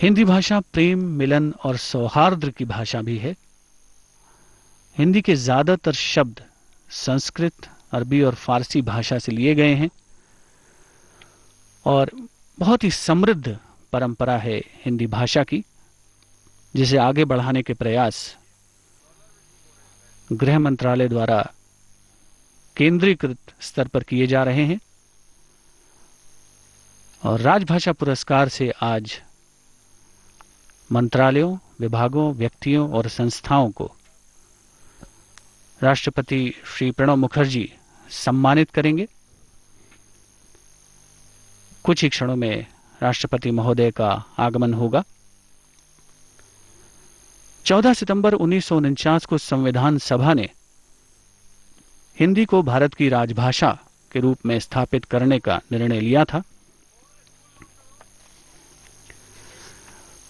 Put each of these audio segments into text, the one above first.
हिंदी भाषा प्रेम, मिलन और सौहार्द की भाषा भी है। हिंदी के ज्यादातर शब्द संस्कृत, अरबी और फारसी भाषा से लिए गए हैं और बहुत ही समृद्ध परंपरा है हिंदी भाषा की, जिसे आगे बढ़ाने के प्रयास गृह मंत्रालय द्वारा केंद्रीकृत स्तर पर किए जा रहे हैं। और राजभाषा पुरस्कार से आज मंत्रालयों, विभागों, व्यक्तियों और संस्थाओं को राष्ट्रपति श्री प्रणब मुखर्जी सम्मानित करेंगे। कुछ ही क्षणों में राष्ट्रपति महोदय का आगमन होगा। 14 सितंबर 1949 को संविधान सभा ने हिंदी को भारत की राजभाषा के रूप में स्थापित करने का निर्णय लिया था।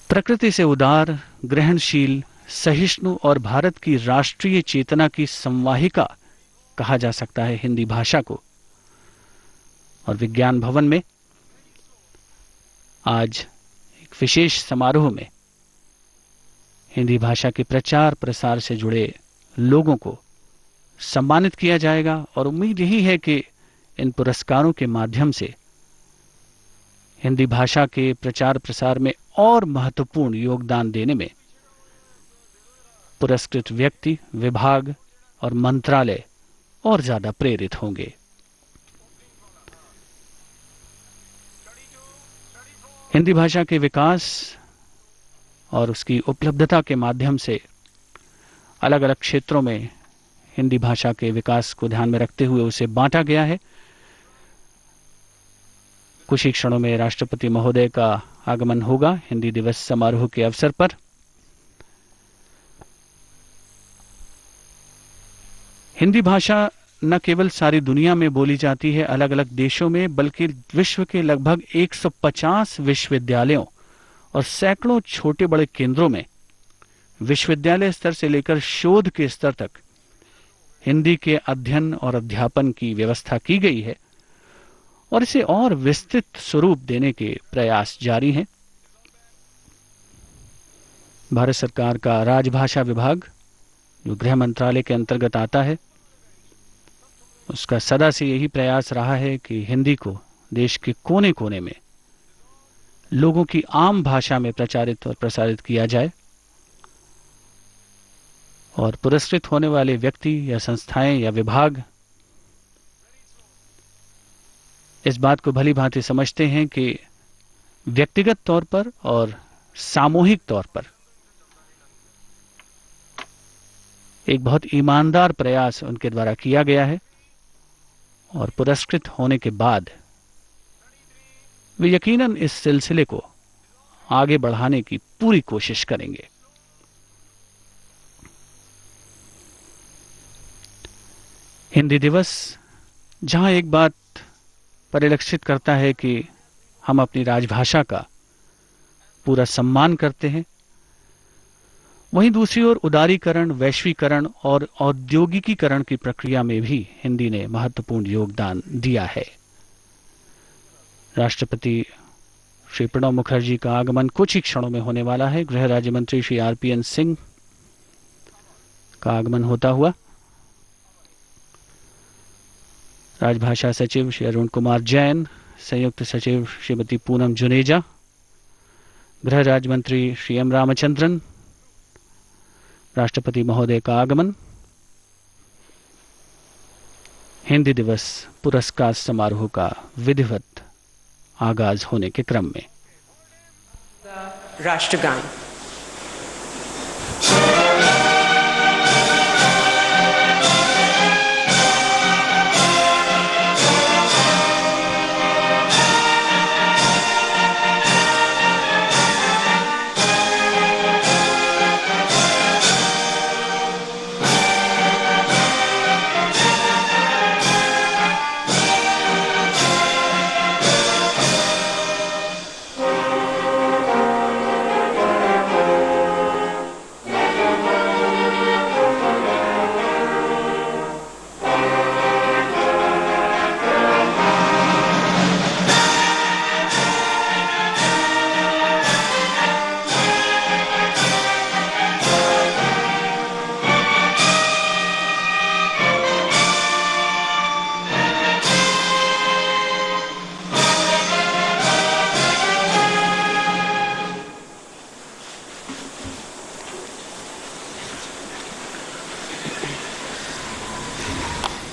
प्रकृति से उदार, ग्रहणशील, सहिष्णु और भारत की राष्ट्रीय चेतना की संवाहिका कहा जा सकता है हिंदी भाषा को। और विज्ञान भवन में आज एक विशेष समारोह में हिंदी भाषा के प्रचार प्रसार से जुड़े लोगों को सम्मानित किया जाएगा और उम्मीद यही है कि इन पुरस्कारों के माध्यम से हिंदी भाषा के प्रचार प्रसार में और महत्वपूर्ण योगदान देने में पुरस्कृत व्यक्ति, विभाग और मंत्रालय और ज्यादा प्रेरित होंगे। हिंदी भाषा के विकास और उसकी उपलब्धता के माध्यम से अलग अलग क्षेत्रों में हिंदी भाषा के विकास को ध्यान में रखते हुए उसे बांटा गया है। कुछ ही क्षणों में राष्ट्रपति महोदय का आगमन होगा हिंदी दिवस समारोह के अवसर पर। हिंदी भाषा न केवल सारी दुनिया में बोली जाती है अलग अलग देशों में, बल्कि विश्व के लगभग 150 विश्वविद्यालयों और सैकड़ों छोटे बड़े केंद्रों में विश्वविद्यालय स्तर से लेकर शोध के स्तर तक हिंदी के अध्ययन और अध्यापन की व्यवस्था की गई है और इसे और विस्तृत स्वरूप देने के प्रयास जारी हैं। भारत सरकार का राजभाषा विभाग, जो गृह मंत्रालय के अंतर्गत आता है, उसका सदा से यही प्रयास रहा है कि हिंदी को देश के कोने कोने में लोगों की आम भाषा में प्रचारित और प्रसारित किया जाए। और पुरस्कृत होने वाले व्यक्ति या संस्थाएं या विभाग इस बात को भली भांति समझते हैं कि व्यक्तिगत तौर पर और सामूहिक तौर पर एक बहुत ईमानदार प्रयास उनके द्वारा किया गया है और पुरस्कृत होने के बाद वे यकीनन इस सिलसिले को आगे बढ़ाने की पूरी कोशिश करेंगे। हिंदी दिवस जहां एक बात परिलक्षित करता है कि हम अपनी राजभाषा का पूरा सम्मान करते हैं, वहीं दूसरी ओर उदारीकरण, वैश्वीकरण और औद्योगिकीकरण की प्रक्रिया में भी हिंदी ने महत्वपूर्ण योगदान दिया है। राष्ट्रपति श्री प्रणब मुखर्जी का आगमन कुछ ही क्षणों में होने वाला है। गृह राज्य मंत्री श्री आरपीएन सिंह का आगमन होता हुआ राजभाषा सचिव श्री अरुण कुमार जैन, संयुक्त सचिव श्रीमती पूनम जुनेजा, गृह राज्य मंत्री श्री एम रामचंद्रन, राष्ट्रपति महोदय का आगमन हिंदी दिवस पुरस्कार समारोह का विधिवत आगाज होने के क्रम में। राष्ट्रगान।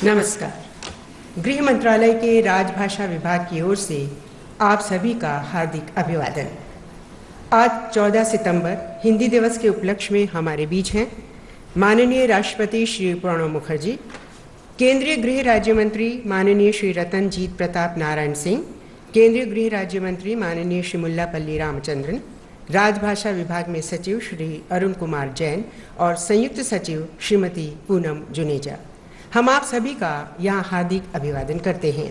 नमस्कार। गृह मंत्रालय के राजभाषा विभाग की ओर से आप सभी का हार्दिक अभिवादन। आज 14 सितंबर हिंदी दिवस के उपलक्ष्य में हमारे बीच हैं माननीय राष्ट्रपति श्री प्रणब मुखर्जी, केंद्रीय गृह राज्य मंत्री माननीय श्री रतनजीत प्रताप नारायण सिंह, केंद्रीय गृह राज्य मंत्री माननीय श्री मुल्लापल्ली रामचंद्रन, राजभाषा विभाग में सचिव श्री अरुण कुमार जैन और संयुक्त सचिव श्रीमती पूनम जुनेजा। हम आप सभी का यहाँ हार्दिक अभिवादन करते हैं।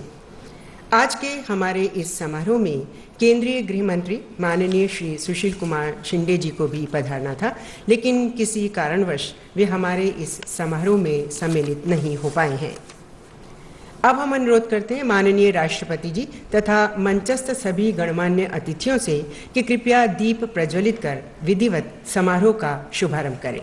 आज के हमारे इस समारोह में केंद्रीय गृह मंत्री माननीय श्री सुशील कुमार शिंदे जी को भी पधारना था, लेकिन किसी कारणवश वे हमारे इस समारोह में सम्मिलित नहीं हो पाए हैं। अब हम अनुरोध करते हैं माननीय राष्ट्रपति जी तथा मंचस्थ सभी गणमान्य अतिथियों से कि कृपया दीप प्रज्वलित कर विधिवत समारोह का शुभारंभ करें।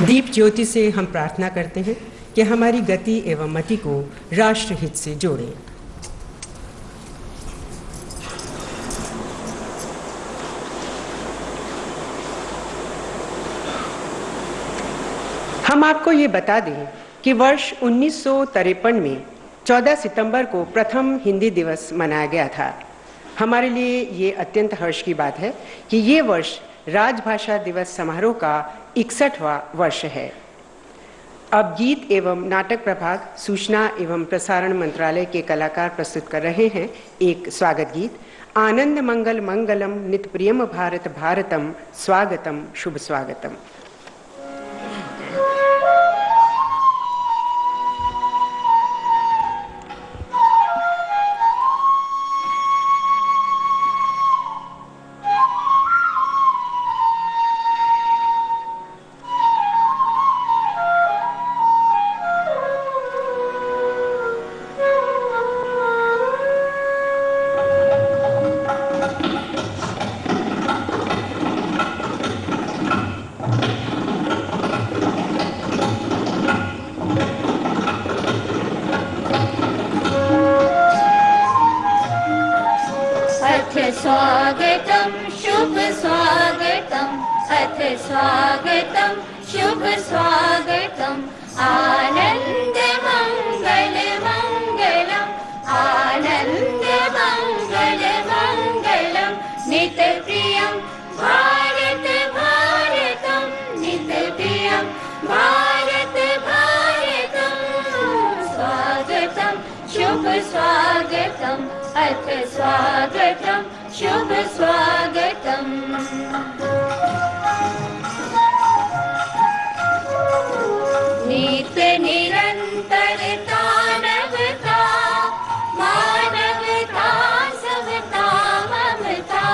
दीप ज्योति से हम प्रार्थना करते हैं कि हमारी गति एवं मति को राष्ट्रहित से जोड़ें। हम आपको ये बता दें कि वर्ष 1953 में 14 सितंबर को प्रथम हिंदी दिवस मनाया गया था। हमारे लिए ये अत्यंत हर्ष की बात है कि ये वर्ष राजभाषा दिवस समारोह का 61वां वर्ष है। अब गीत एवं नाटक प्रभाग सूचना एवं प्रसारण मंत्रालय के कलाकार प्रस्तुत कर रहे हैं एक स्वागत गीत, आनंद मंगल मंगलम नित प्रियम भारत भारतम स्वागतम शुभ स्वागतम। स्वागतम शुभ स्वागतम अथ स्वागतम शुभ स्वागतम आनंद मंगल मंगलम आनंद मंगल मंगलम नित प्रियम भारत भारतम नित प्रियम भारत भारतम स्वागतम शुभ स्वागतम अथ स्वागतम शुभ स्वागतम। नित्य निरंतरता नवता मानवता सबता ममता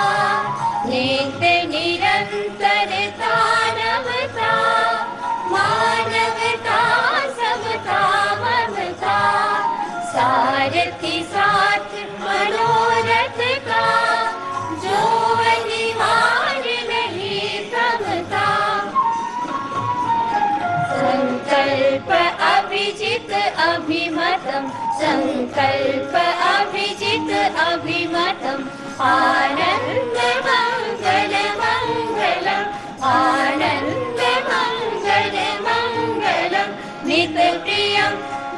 नित्य निरंतरता नवता मानवता सबता ममता सारथी साथ मनोरथ का जो अनिवार्य नहीं थमता संकल्प अभिजित अभिमतम संकल्प अभिजित अभिमतम आनंद मंगल मंगलम आनंद मंगल मंगलम नित प्रियम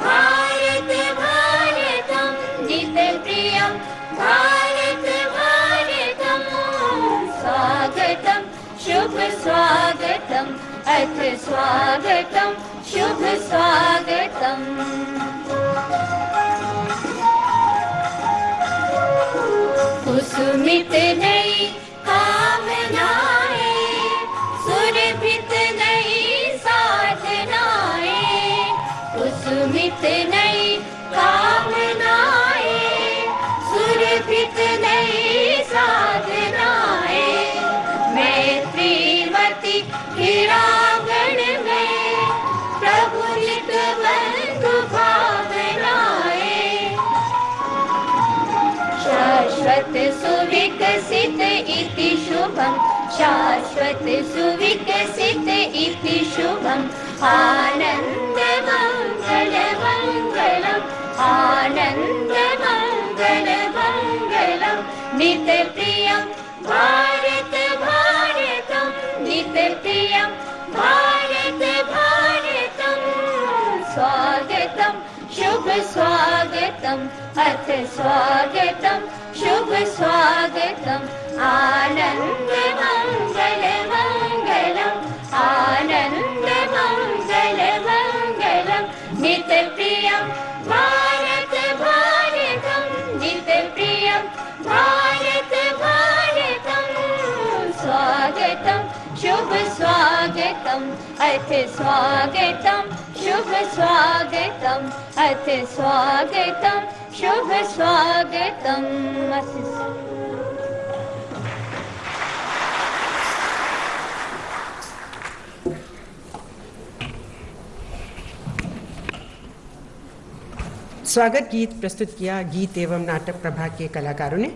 भारत भारतम नित प्रियम भारत भारतम स्वागतम शुभ स्वागतम अथ स्वागतम शुभ स्वागतम। कुसुमित नई कामनाएं सुरभित सुमित नई कामनाएं, सुरभित नई साधनाएं, मैत्रीमती हीरांगण में प्रफुल्लित बंधु भावनाएं, शाश्वत सुविकसित इति शुभम, शाश्वत सुविकसित इति शुभम, आनंद मंगल मंगलम, आनंद मंगल मंगलम, नित्य प्रियम भारत भारतम, नित्य प्रियम भारत भारतम, स्वागतम शुभ स्वागतम, अथ स्वागतम शुभ स्वागतम, आनंद मंगल मंगलम, आनंद मंगल मंगलम, नित्य प्रियम भारत भारतम, नित्य प्रियम भारत भारतम, स्वागतम शुभ स्वागतम, अथ स्वागतम शुभ स्वागतम, अथ स्वागतम शुभ स्वागतम। स्वागत गीत प्रस्तुत किया गीत एवं नाटक प्रभाग के कलाकारों ने।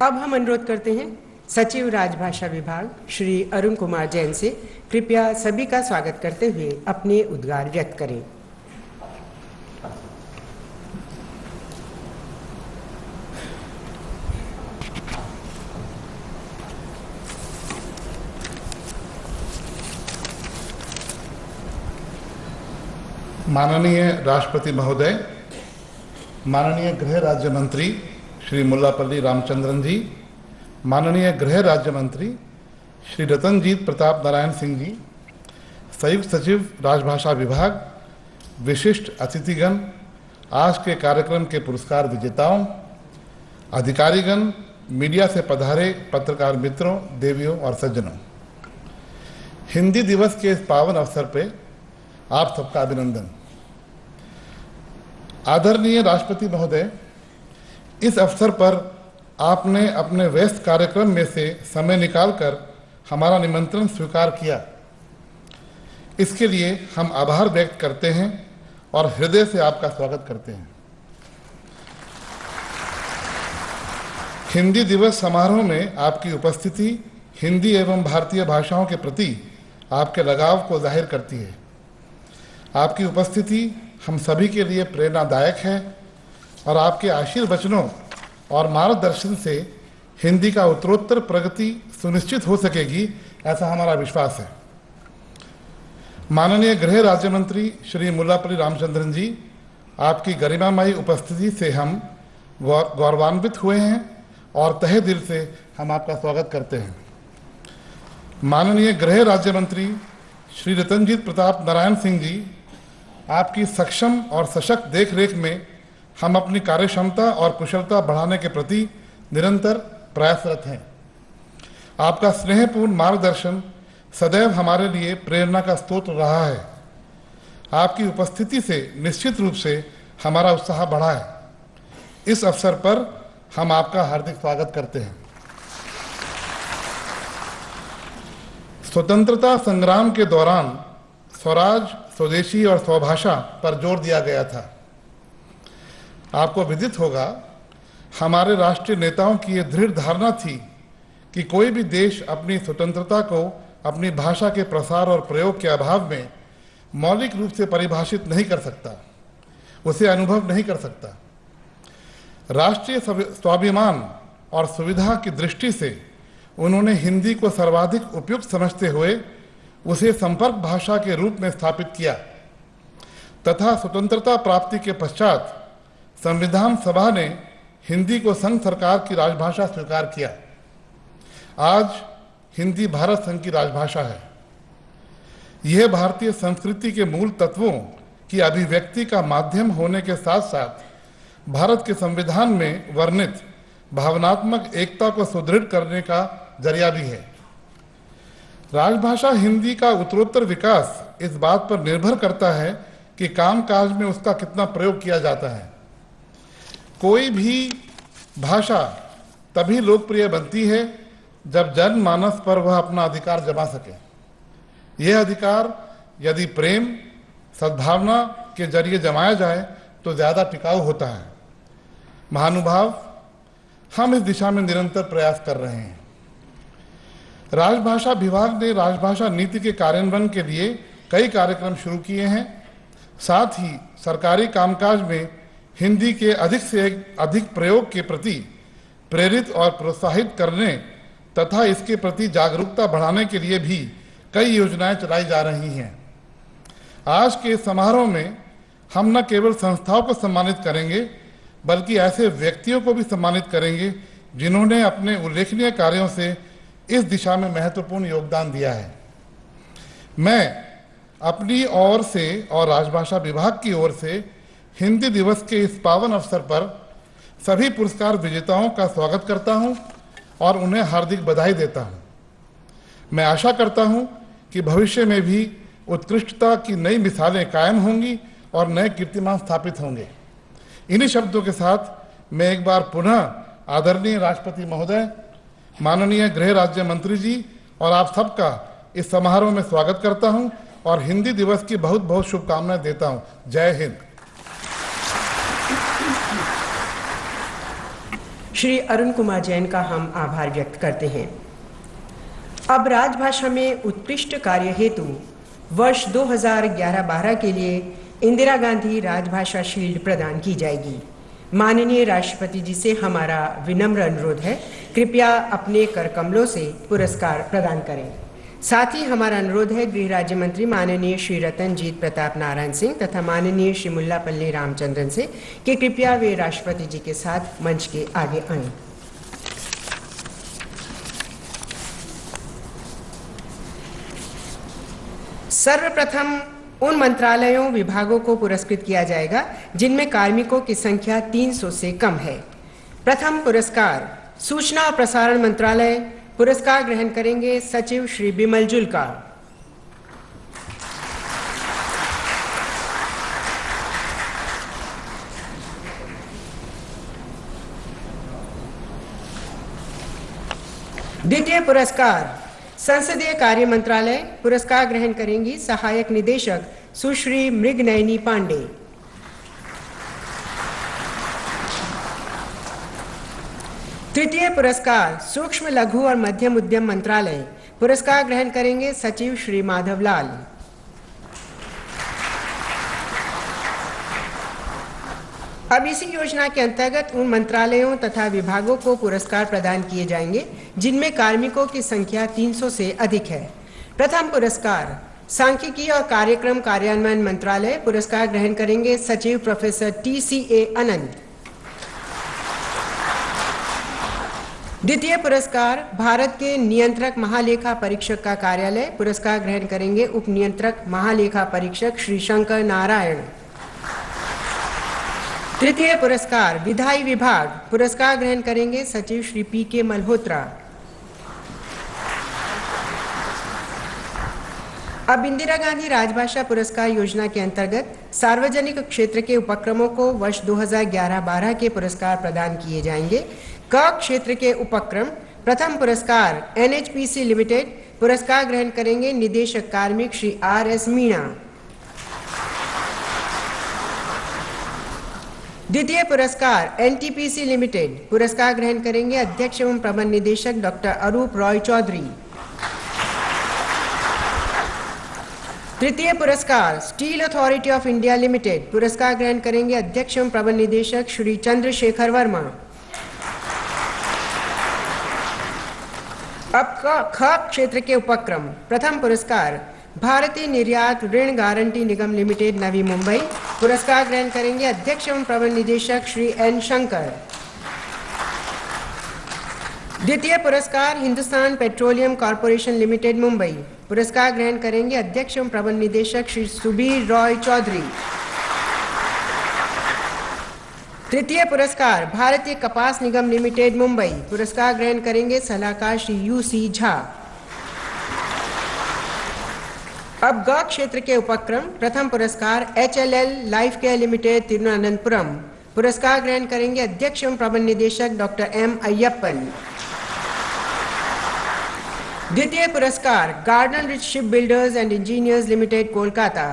अब हम अनुरोध करते हैं सचिव राजभाषा विभाग श्री अरुण कुमार जैन से कृपया सभी का स्वागत करते हुए अपने उद्गार व्यक्त करें। माननीय राष्ट्रपति महोदय, माननीय गृह राज्य मंत्री श्री मुल्लापल्ली रामचंद्रन जी, माननीय गृह राज्य मंत्री श्री रतनजीत प्रताप नारायण सिंह जी, संयुक्त सचिव राजभाषा विभाग, विशिष्ट अतिथिगण, आज के कार्यक्रम के पुरस्कार विजेताओं, अधिकारीगण, मीडिया से पधारे पत्रकार मित्रों, देवियों और सज्जनों, हिंदी दिवस के इस पावन अवसर पे आप सबका अभिनंदन। आदरणीय राष्ट्रपति महोदय, इस अवसर पर आपने अपने व्यस्त कार्यक्रम में से समय निकालकर हमारा निमंत्रण स्वीकार किया, इसके लिए हम आभार व्यक्त करते हैं और हृदय से आपका स्वागत करते हैं। हिंदी दिवस समारोह में आपकी उपस्थिति हिंदी एवं भारतीय भाषाओं के प्रति आपके लगाव को जाहिर करती है। आपकी उपस्थिति हम सभी के लिए प्रेरणादायक है और आपके आशीर्वचनों और मार्गदर्शन से हिंदी का उत्तरोत्तर प्रगति सुनिश्चित हो सकेगी, ऐसा हमारा विश्वास है। माननीय गृह राज्य मंत्री श्री मुल्लापल्ली रामचंद्रन जी, आपकी गरिमामयी उपस्थिति से हम गौरवान्वित हुए हैं और तहे दिल से हम आपका स्वागत करते हैं। माननीय गृह राज्य मंत्री श्री रतनजीत प्रताप नारायण सिंह जी, आपकी सक्षम और सशक्त देखरेख में हम अपनी कार्यक्षमता और कुशलता बढ़ाने के प्रति निरंतर प्रयासरत हैं। आपका स्नेहपूर्ण मार्गदर्शन सदैव हमारे लिए प्रेरणा का स्रोत रहा है। आपकी उपस्थिति से निश्चित रूप से हमारा उत्साह बढ़ा है। इस अवसर पर हम आपका हार्दिक स्वागत करते हैं। स्वतंत्रता संग्राम के दौरान स्वराज, स्वदेशी और स्वभाषा पर जोर दिया गया था। आपको विदित होगा, हमारे राष्ट्रीय नेताओं की यह दृढ़ धारणा थी कि कोई भी देश अपनी स्वतंत्रता को अपनी भाषा के प्रसार और प्रयोग के अभाव में मौलिक रूप से परिभाषित नहीं कर सकता, उसे अनुभव नहीं कर सकता। राष्ट्रीय स्वाभिमान और सुविधा की दृष्टि से उन्होंने हिंदी को सर्वाधिक उपयुक्त समझते हुए उसे संपर्क भाषा के रूप में स्थापित किया तथा स्वतंत्रता प्राप्ति के पश्चात संविधान सभा ने हिंदी को संघ सरकार की राजभाषा स्वीकार किया। आज हिंदी भारत संघ की राजभाषा है। यह भारतीय संस्कृति के मूल तत्वों की अभिव्यक्ति का माध्यम होने के साथ साथ भारत के संविधान में वर्णित भावनात्मक एकता को सुदृढ़ करने का जरिया भी है। राजभाषा हिंदी का उत्तरोत्तर विकास इस बात पर निर्भर करता है कि कामकाज में उसका कितना प्रयोग किया जाता है। कोई भी भाषा तभी लोकप्रिय बनती है जब जनमानस पर वह अपना अधिकार जमा सके। यह अधिकार यदि प्रेम, सद्भावना के जरिए जमाया जाए तो ज़्यादा टिकाऊ होता है। महानुभाव, हम इस दिशा में निरंतर प्रयास कर रहे हैं। राजभाषा विभाग ने राजभाषा नीति के कार्यान्वयन के लिए कई कार्यक्रम शुरू किए हैं। साथ ही सरकारी कामकाज में हिंदी के अधिक से अधिक प्रयोग के प्रति प्रेरित और प्रोत्साहित करने तथा इसके प्रति जागरूकता बढ़ाने के लिए भी कई योजनाएं चलाई जा रही हैं। आज के समारोह में हम न केवल संस्थाओं को सम्मानित करेंगे बल्कि ऐसे व्यक्तियों को भी सम्मानित करेंगे जिन्होंने अपने उल्लेखनीय कार्यों से इस दिशा में महत्वपूर्ण योगदान दिया है। मैं अपनी ओर से और राजभाषा विभाग की ओर से हिंदी दिवस के इस पावन अवसर पर सभी पुरस्कार विजेताओं का स्वागत करता हूं और उन्हें हार्दिक बधाई देता हूं। मैं आशा करता हूं कि भविष्य में भी उत्कृष्टता की नई मिसालें कायम होंगी और नए कीर्तिमान स्थापित होंगे। इन्हीं शब्दों के साथ मैं एक बार पुनः आदरणीय राष्ट्रपति महोदय, माननीय गृह राज्य मंत्री जी और आप सबका इस समारोह में स्वागत करता हूं और हिंदी दिवस की बहुत बहुत शुभकामनाएं देता हूं। जय हिंद। श्री अरुण कुमार जैन का हम आभार व्यक्त करते हैं। अब राजभाषा में उत्कृष्ट कार्य हेतु वर्ष 2011-12 के लिए इंदिरा गांधी राजभाषा शील्ड प्रदान की जाएगी। माननीय राष्ट्रपति जी से हमारा विनम्र अनुरोध है, कृपया अपने कर कमलों से पुरस्कार प्रदान करें। साथ ही हमारा अनुरोध है गृह राज्य मंत्री माननीय श्री रतनजीत प्रताप नारायण सिंह तथा माननीय श्री मुल्लापल्ली रामचंद्रन से कि कृपया वे राष्ट्रपति जी के साथ मंच के आगे आएं। सर्वप्रथम उन मंत्रालयों, विभागों को पुरस्कृत किया जाएगा जिनमें कार्मिकों की संख्या 300 से कम है। प्रथम पुरस्कार सूचना और प्रसारण मंत्रालय। पुरस्कार ग्रहण करेंगे सचिव श्री बिमल जुल्का। द्वितीय पुरस्कार संसदीय कार्य मंत्रालय। पुरस्कार ग्रहण करेंगी सहायक निदेशक सुश्री मृगनयनी पांडे। तृतीय पुरस्कार सूक्ष्म लघु और मध्यम उद्यम मंत्रालय। पुरस्कार ग्रहण करेंगे सचिव श्री माधवलाल। अब इसी योजना के अंतर्गत उन मंत्रालयों तथा विभागों को पुरस्कार प्रदान किए जाएंगे जिनमें कार्मिकों की संख्या 300 से अधिक है। प्रथम पुरस्कार सांख्यिकी और कार्यक्रम कार्यान्वयन मंत्रालय। पुरस्कार ग्रहण करेंगे सचिव प्रोफेसर TCA आनंद। द्वितीय पुरस्कार भारत के नियंत्रक महालेखा परीक्षक का कार्यालय। पुरस्कार ग्रहण करेंगे उप नियंत्रक महालेखा परीक्षक श्री शंकर नारायण। तृतीय पुरस्कार विधायी विभाग। पुरस्कार ग्रहण करेंगे सचिव श्री PK मल्होत्रा। अब इंदिरा गांधी राजभाषा पुरस्कार योजना के अंतर्गत सार्वजनिक क्षेत्र के उपक्रमों को वर्ष 2011-12 के पुरस्कार प्रदान किए जाएंगे। क क्षेत्र के उपक्रम। प्रथम पुरस्कार NHPC लिमिटेड। पुरस्कार ग्रहण करेंगे निदेशक कार्मिक श्री RS मीणा। द्वितीय पुरस्कार NTPC लिमिटेड। पुरस्कार ग्रहण करेंगे अध्यक्ष एवं प्रबंध निदेशक डॉक्टर अरूप रॉय चौधरी। तृतीय पुरस्कार steel authority of India limited. पुरस्कार ग्रहण करेंगे अध्यक्ष एवं प्रबंध निदेशक श्री चंद्रशेखर वर्मा। अब ख क्षेत्र के उपक्रम। प्रथम पुरस्कार भारतीय निर्यात ऋण गारंटी निगम लिमिटेड नवी मुंबई। पुरस्कार ग्रहण करेंगे अध्यक्ष एवं प्रबंध निदेशक श्री N शंकर। द्वितीय पुरस्कार Hindustan petroleum corporation limited Mumbai. पुरस्कार ग्रहण करेंगे अध्यक्ष एवं प्रबंध निदेशक श्री सुबीर रॉय चौधरी। तृतीय पुरस्कार भारतीय कपास निगम लिमिटेड मुंबई। पुरस्कार ग्रहण करेंगे सलाहकार श्री UC झा। अब ग क्षेत्र के उपक्रम प्रथम पुरस्कार HLL life care limited Thiruvananthapuram. पुरस्कार ग्रहण करेंगे अध्यक्ष एवं प्रबंध निदेशक डॉक्टर M अय्यप्पन। द्वितीय पुरस्कार garden rich ship builders and engineers limited Kolkata.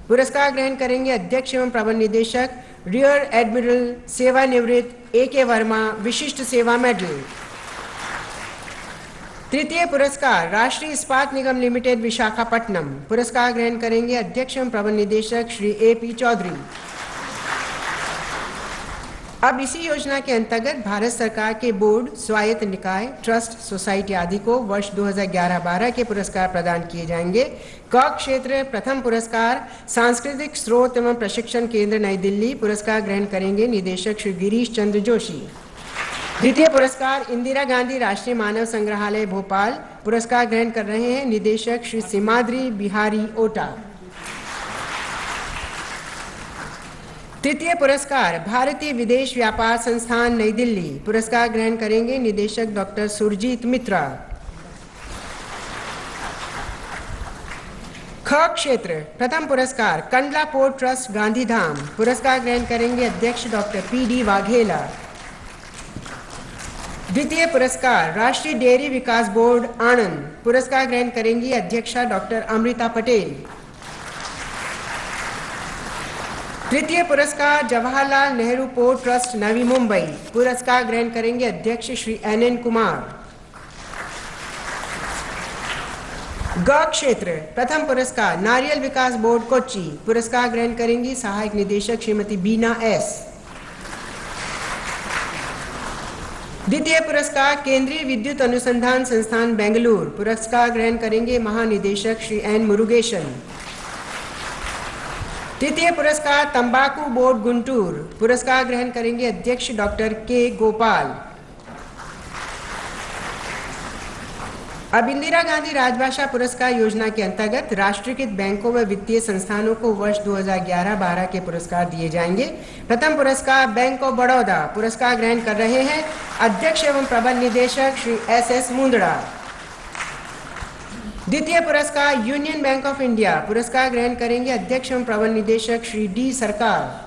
पुरस्कार ग्रहण करेंगे अध्यक्ष एवं प्रबंध निदेशक रियर एडमिरल सेवानिवृत्त AK वर्मा विशिष्ट सेवा मेडल। तृतीय पुरस्कार राष्ट्रीय इस्पात निगम लिमिटेड विशाखापट्टनम। पुरस्कार ग्रहण करेंगे अध्यक्ष एवं प्रबंध निदेशक श्री AP चौधरी। अब इसी योजना के अंतर्गत भारत सरकार के बोर्ड, स्वायत्त निकाय, ट्रस्ट, सोसाइटी आदि को वर्ष 2011-12 के पुरस्कार प्रदान किए जाएंगे। क क्षेत्र प्रथम पुरस्कार सांस्कृतिक स्रोत एवं प्रशिक्षण केंद्र नई दिल्ली। पुरस्कार ग्रहण करेंगे निदेशक श्री गिरीश चंद्र जोशी। द्वितीय पुरस्कार इंदिरा गांधी राष्ट्रीय मानव संग्रहालय भोपाल। पुरस्कार ग्रहण कर रहे हैं निदेशक श्री सिमाद्री बिहारी ओटा। तृतीय पुरस्कार भारतीय विदेश व्यापार संस्थान नई दिल्ली। पुरस्कार ग्रहण करेंगे निदेशक डॉक्टर सुरजीत मित्रा। ख क्षेत्र प्रथम पुरस्कार कंडला पोर्ट ट्रस्ट गांधीधाम। पुरस्कार ग्रहण करेंगे अध्यक्ष डॉक्टर PD वाघेला। द्वितीय पुरस्कार राष्ट्रीय डेयरी विकास बोर्ड आनंद। पुरस्कार ग्रहण करेंगी अध्यक्षा डॉक्टर अमृता पटेल। तृतीय पुरस्कार जवाहरलाल नेहरू पोर्ट ट्रस्ट नवी मुंबई। पुरस्कार ग्रहण करेंगे अध्यक्ष श्री NN कुमार। ग क्षेत्र प्रथम पुरस्कार नारियल विकास बोर्ड कोच्चि। पुरस्कार ग्रहण करेंगी सहायक निदेशक श्रीमती बीना S। द्वितीय पुरस्कार केंद्रीय विद्युत अनुसंधान संस्थान बेंगलुरु। पुरस्कार ग्रहण करेंगे महानिदेशक श्री N मुरुगेशन। तृतीय पुरस्कार तंबाकू बोर्ड गुंटूर। पुरस्कार ग्रहण करेंगे अध्यक्ष डॉक्टर K गोपाल। अब इंदिरा गांधी राजभाषा पुरस्कार योजना के अंतर्गत राष्ट्रीयकृत बैंकों व वित्तीय संस्थानों को वर्ष 2011-12 के पुरस्कार दिए जाएंगे। प्रथम पुरस्कार बैंक ऑफ बड़ौदा। पुरस्कार ग्रहण कर रहे हैं अध्यक्ष एवं प्रबंध निदेशक श्री SS मुंदड़ा। द्वितीय पुरस्कार यूनियन बैंक ऑफ इंडिया। पुरस्कार ग्रहण करेंगे अध्यक्ष एवं प्रबंध निदेशक श्री D सरकार।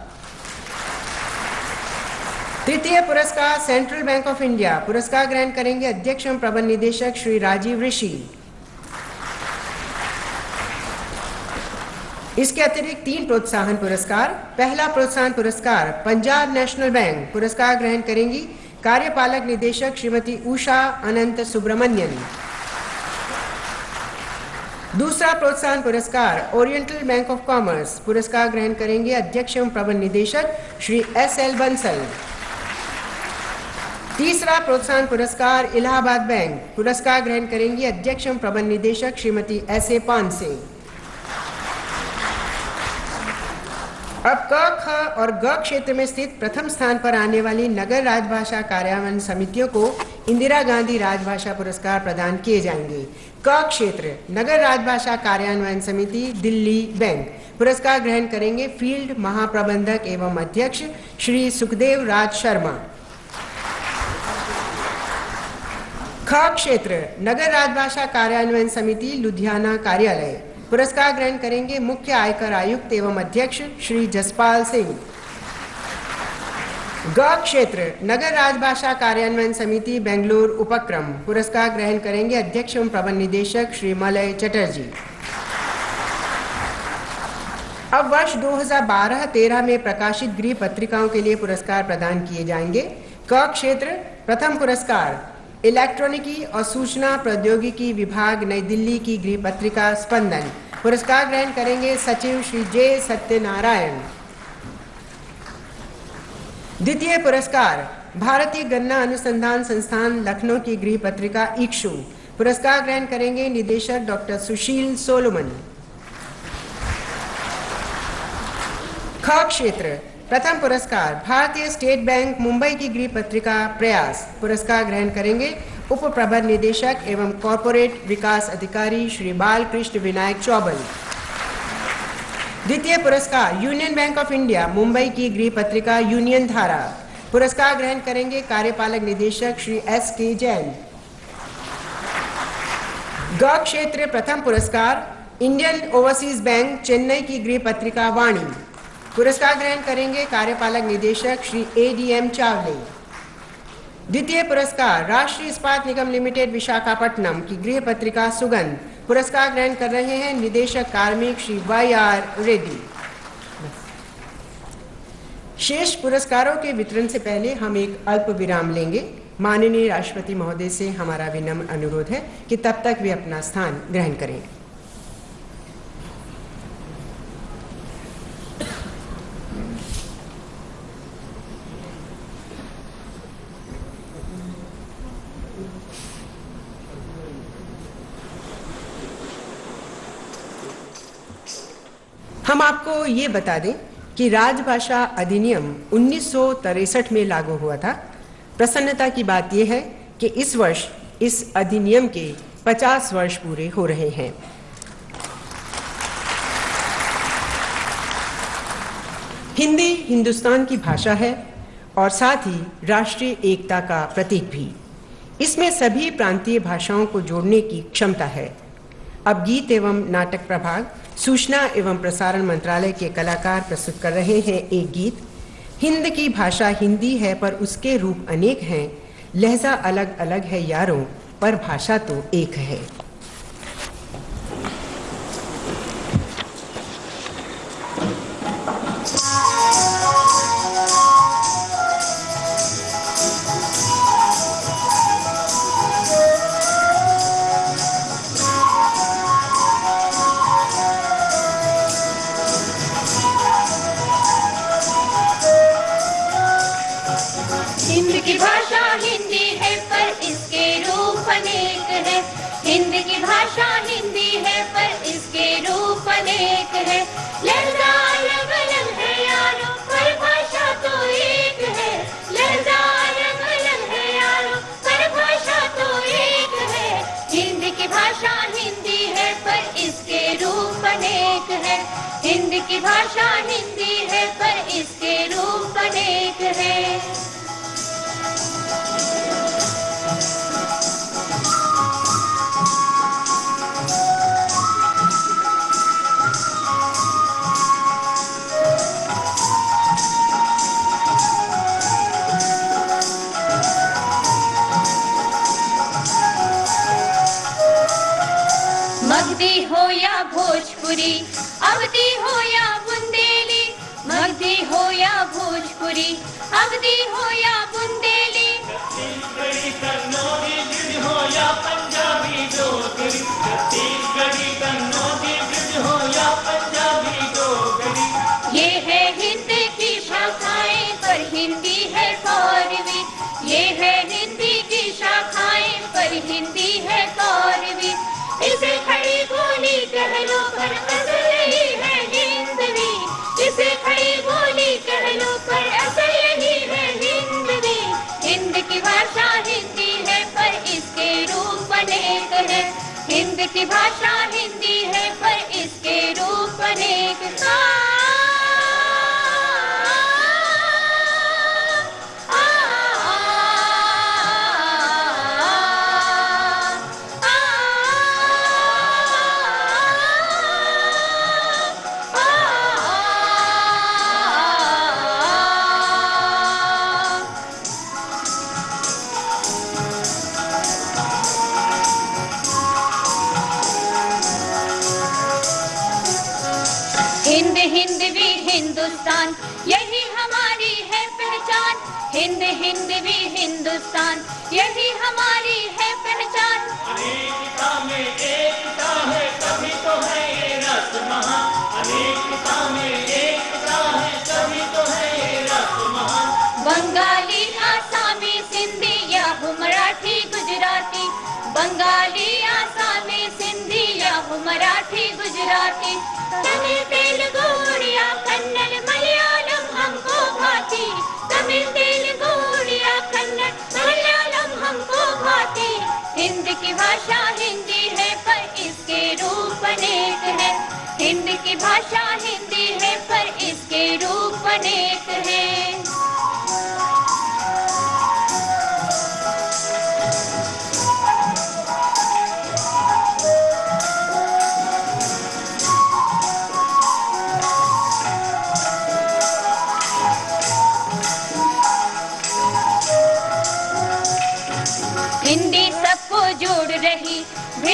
तृतीय पुरस्कार सेंट्रल बैंक ऑफ इंडिया। पुरस्कार ग्रहण करेंगे अध्यक्ष एवं प्रबंध निदेशक श्री राजीव ऋषि। इसके अतिरिक्त 3 प्रोत्साहन पुरस्कार। पहला प्रोत्साहन पुरस्कार पंजाब नेशनल बैंक। पुरस्कार ग्रहण करेंगी कार्यपालक निदेशक श्रीमती उषा अनंत सुब्रमण्यन। दूसरा प्रोत्साहन पुरस्कार ओरिएंटल बैंक ऑफ कॉमर्स। पुरस्कार ग्रहण करेंगे अध्यक्ष एवं प्रबंध निदेशक श्री SL बंसल। तीसरा प्रोत्साहन पुरस्कार इलाहाबाद बैंक। पुरस्कार ग्रहण करेंगी अध्यक्ष एवं प्रबंध निदेशक श्रीमती SA पानसे। अब क, ख और ग क्षेत्र में स्थित प्रथम स्थान पर आने वाली नगर राजभाषा कार्यान्वयन समितियों को इंदिरा गांधी राजभाषा पुरस्कार प्रदान किए जाएंगे। क क्षेत्र नगर राजभाषा कार्यान्वयन समिति दिल्ली बैंक। पुरस्कार ग्रहण करेंगे फील्ड महाप्रबंधक एवं अध्यक्ष श्री सुखदेव राज शर्मा। ख क्षेत्र नगर राजभाषा कार्यान्वयन समिति लुधियाना कार्यालय। पुरस्कार ग्रहण करेंगे मुख्य आयकर आयुक्त एवं अध्यक्ष श्री जसपाल सिंह। ग क्षेत्र नगर राजभाषा कार्यान्वयन समिति बेंगलुरु उपक्रम। पुरस्कार ग्रहण करेंगे अध्यक्ष एवं प्रबंध निदेशक श्री मलय चटर्जी। अब वर्ष 2012-13 में प्रकाशित गृह पत्रिकाओं के लिए पुरस्कार प्रदान किए जाएंगे। क क्षेत्र प्रथम पुरस्कार इलेक्ट्रॉनिकी और सूचना प्रौद्योगिकी विभाग नई दिल्ली की गृह पत्रिका स्पंदन। पुरस्कार ग्रहण करेंगे सचिव श्री J सत्यनारायण। द्वितीय पुरस्कार भारतीय गन्ना अनुसंधान संस्थान लखनऊ की गृह पत्रिका इक्षु। पुरस्कार ग्रहण करेंगे निदेशक डॉक्टर सुशील सोलोमन। ख क्षेत्र प्रथम पुरस्कार भारतीय स्टेट बैंक मुंबई की गृह पत्रिका प्रयास। पुरस्कार ग्रहण करेंगे उप प्रबंध निदेशक एवं कॉर्पोरेट विकास अधिकारी श्री बालकृष्ण विनायक चौबल। द्वितीय पुरस्कार union bank of India Mumbai की गृह पत्रिका यूनियन धारा। पुरस्कार ग्रहण करेंगे कार्यपालक निदेशक श्री SK जैन। ग क्षेत्र प्रथम पुरस्कार इंडियन ओवरसीज बैंक चेन्नई की गृह पत्रिका वाणी। पुरस्कार ग्रहण करेंगे कार्यपालक निदेशक श्री ADM चावले। द्वितीय पुरस्कार राष्ट्रीय इस्पात निगम लिमिटेड विशाखापट्टनम की गृह पत्रिका सुगंध। पुरस्कार ग्रहण कर रहे हैं निदेशक कार्मिक श्री YR रेड्डी। शेष पुरस्कारों के वितरण से पहले हम एक अल्प विराम लेंगे। माननीय राष्ट्रपति महोदय से हमारा विनम्र अनुरोध है कि तब तक वे अपना स्थान ग्रहण करें। हम आपको ये बता दें कि राजभाषा अधिनियम 1963 में लागू हुआ था। प्रसन्नता की बात यह है कि इस वर्ष इस अधिनियम के 50 वर्ष पूरे हो रहे हैं। हिंदी हिंदुस्तान की भाषा है और साथ ही राष्ट्रीय एकता का प्रतीक भी। इसमें सभी प्रांतीय भाषाओं को जोड़ने की क्षमता है। अब गीत एवं नाटक प्रभाग सूचना एवं प्रसारण मंत्रालय के कलाकार प्रस्तुत कर रहे हैं एक गीत। हिंद की भाषा हिंदी है पर उसके रूप अनेक हैं, लहजा अलग अलग है यारों पर भाषा तो एक है। हिंद की भाषा हिंदी है पर इसके रूप अनेक है। हिंद की भाषा हिंदी है पर इसके रूप अनेक है। लहजा अलग अलग है यारों पर भाषा तो एक है। लहजा अलग अलग है यारों पर भाषा तो एक है। हिंद की भाषा हिंदी है पर इसके रूप अनेक है। हिंद की भाषा हिंदी है पर इसके रूप अनेक है। मगधी हो या भोजपुरी, अवधी हो या बुंदेली। मगधी हो या भोजपुरी, अवधी हो या बुंदेली। छत्तीसगढ़ी कन्नौजी ब्रिज हो या पंजाबी डोगरी। छत्तीसगढ़ी कन्नौजी ब्रिज हो या पंजाबी डोगरी। ये है हिंद की शाखाएं पर हिंदी है कौरवी। ये है हिंदी की शाखाएं पर हिंदी है कौरवी। इसे खड़ी बोली कह लो पर असल यही है हिंदवी। इसे खड़ी बोली कह लो पर असल यही है हिंदवी। हिंद की भाषा हिंदी है पर इसके रूप अनेक है। हिंद की भाषा हिंदी है पर इसके रूप अनेक। हिंद हिंद भी हिंदुस्तान यही हमारी है पहचान। हिंद हिंद भी हिंदुस्तान यही हमारी है पहचान। अनेकता में एकता है तभी तो है ये रस महान। अनेकता में एकता है तभी तो है ये रस महान। बंगाली आसामी सिंधी या हो मराठी गुजराती। बंगाली आसामी सिंधी या हो मराठी गुजराती। तमिल तेलुगु उड़िया कन्नड़ मलयालम हमको भाती। तमिल तेलुगु उड़िया कन्नड़ मलयालम हमको भाती। हिंद की भाषा हिंदी है पर इसके रूप अनेक है। हिंद की भाषा हिंदी है पर इसके रूप अनेक है।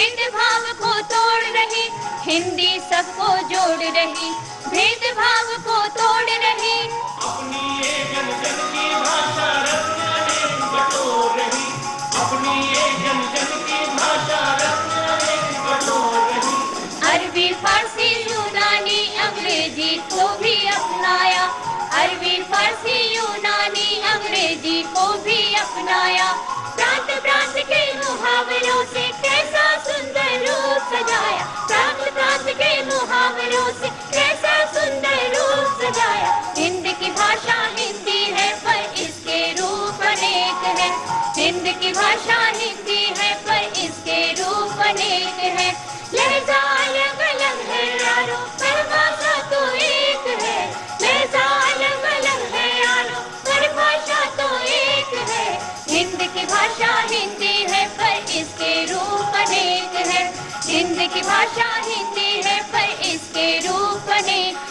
भेदभाव को तोड़ रही हिंदी सबको जोड़ रही, भेदभाव को तोड़ रही। अपनी ये जन जन की भाषा रत्न अनेक बटोर रही, अपनी ये जन जन की भाषा रत्न अनेक बटोर रही। अरबी फारसी यूनानी अंग्रेजी को भी अपनाया, अरबी फारसी यूनानी अंग्रेजी को भी अपनाया। प्रांत प्रांत के मुहावरों से कैसा सुंदर रूप सजाया, प्रांत प्रांत के मुहावरों से कैसा सुंदर रूप सजाया। हिंद की भाषा हिंदी है पर इसके रूप अनेक है, हिंद की भाषा हिंदी है पर इसके रूप अनेक है। लहजा अलग अलग है यारो पर भाषा तो एक है, लहजा अलग अलग है यारो पर भाषा तो एक है। हिंद की भाषा हिंदी है पर इसके रूप अनेक है, हिंद की भाषा हिंदी है पर इसके रूप अनेक।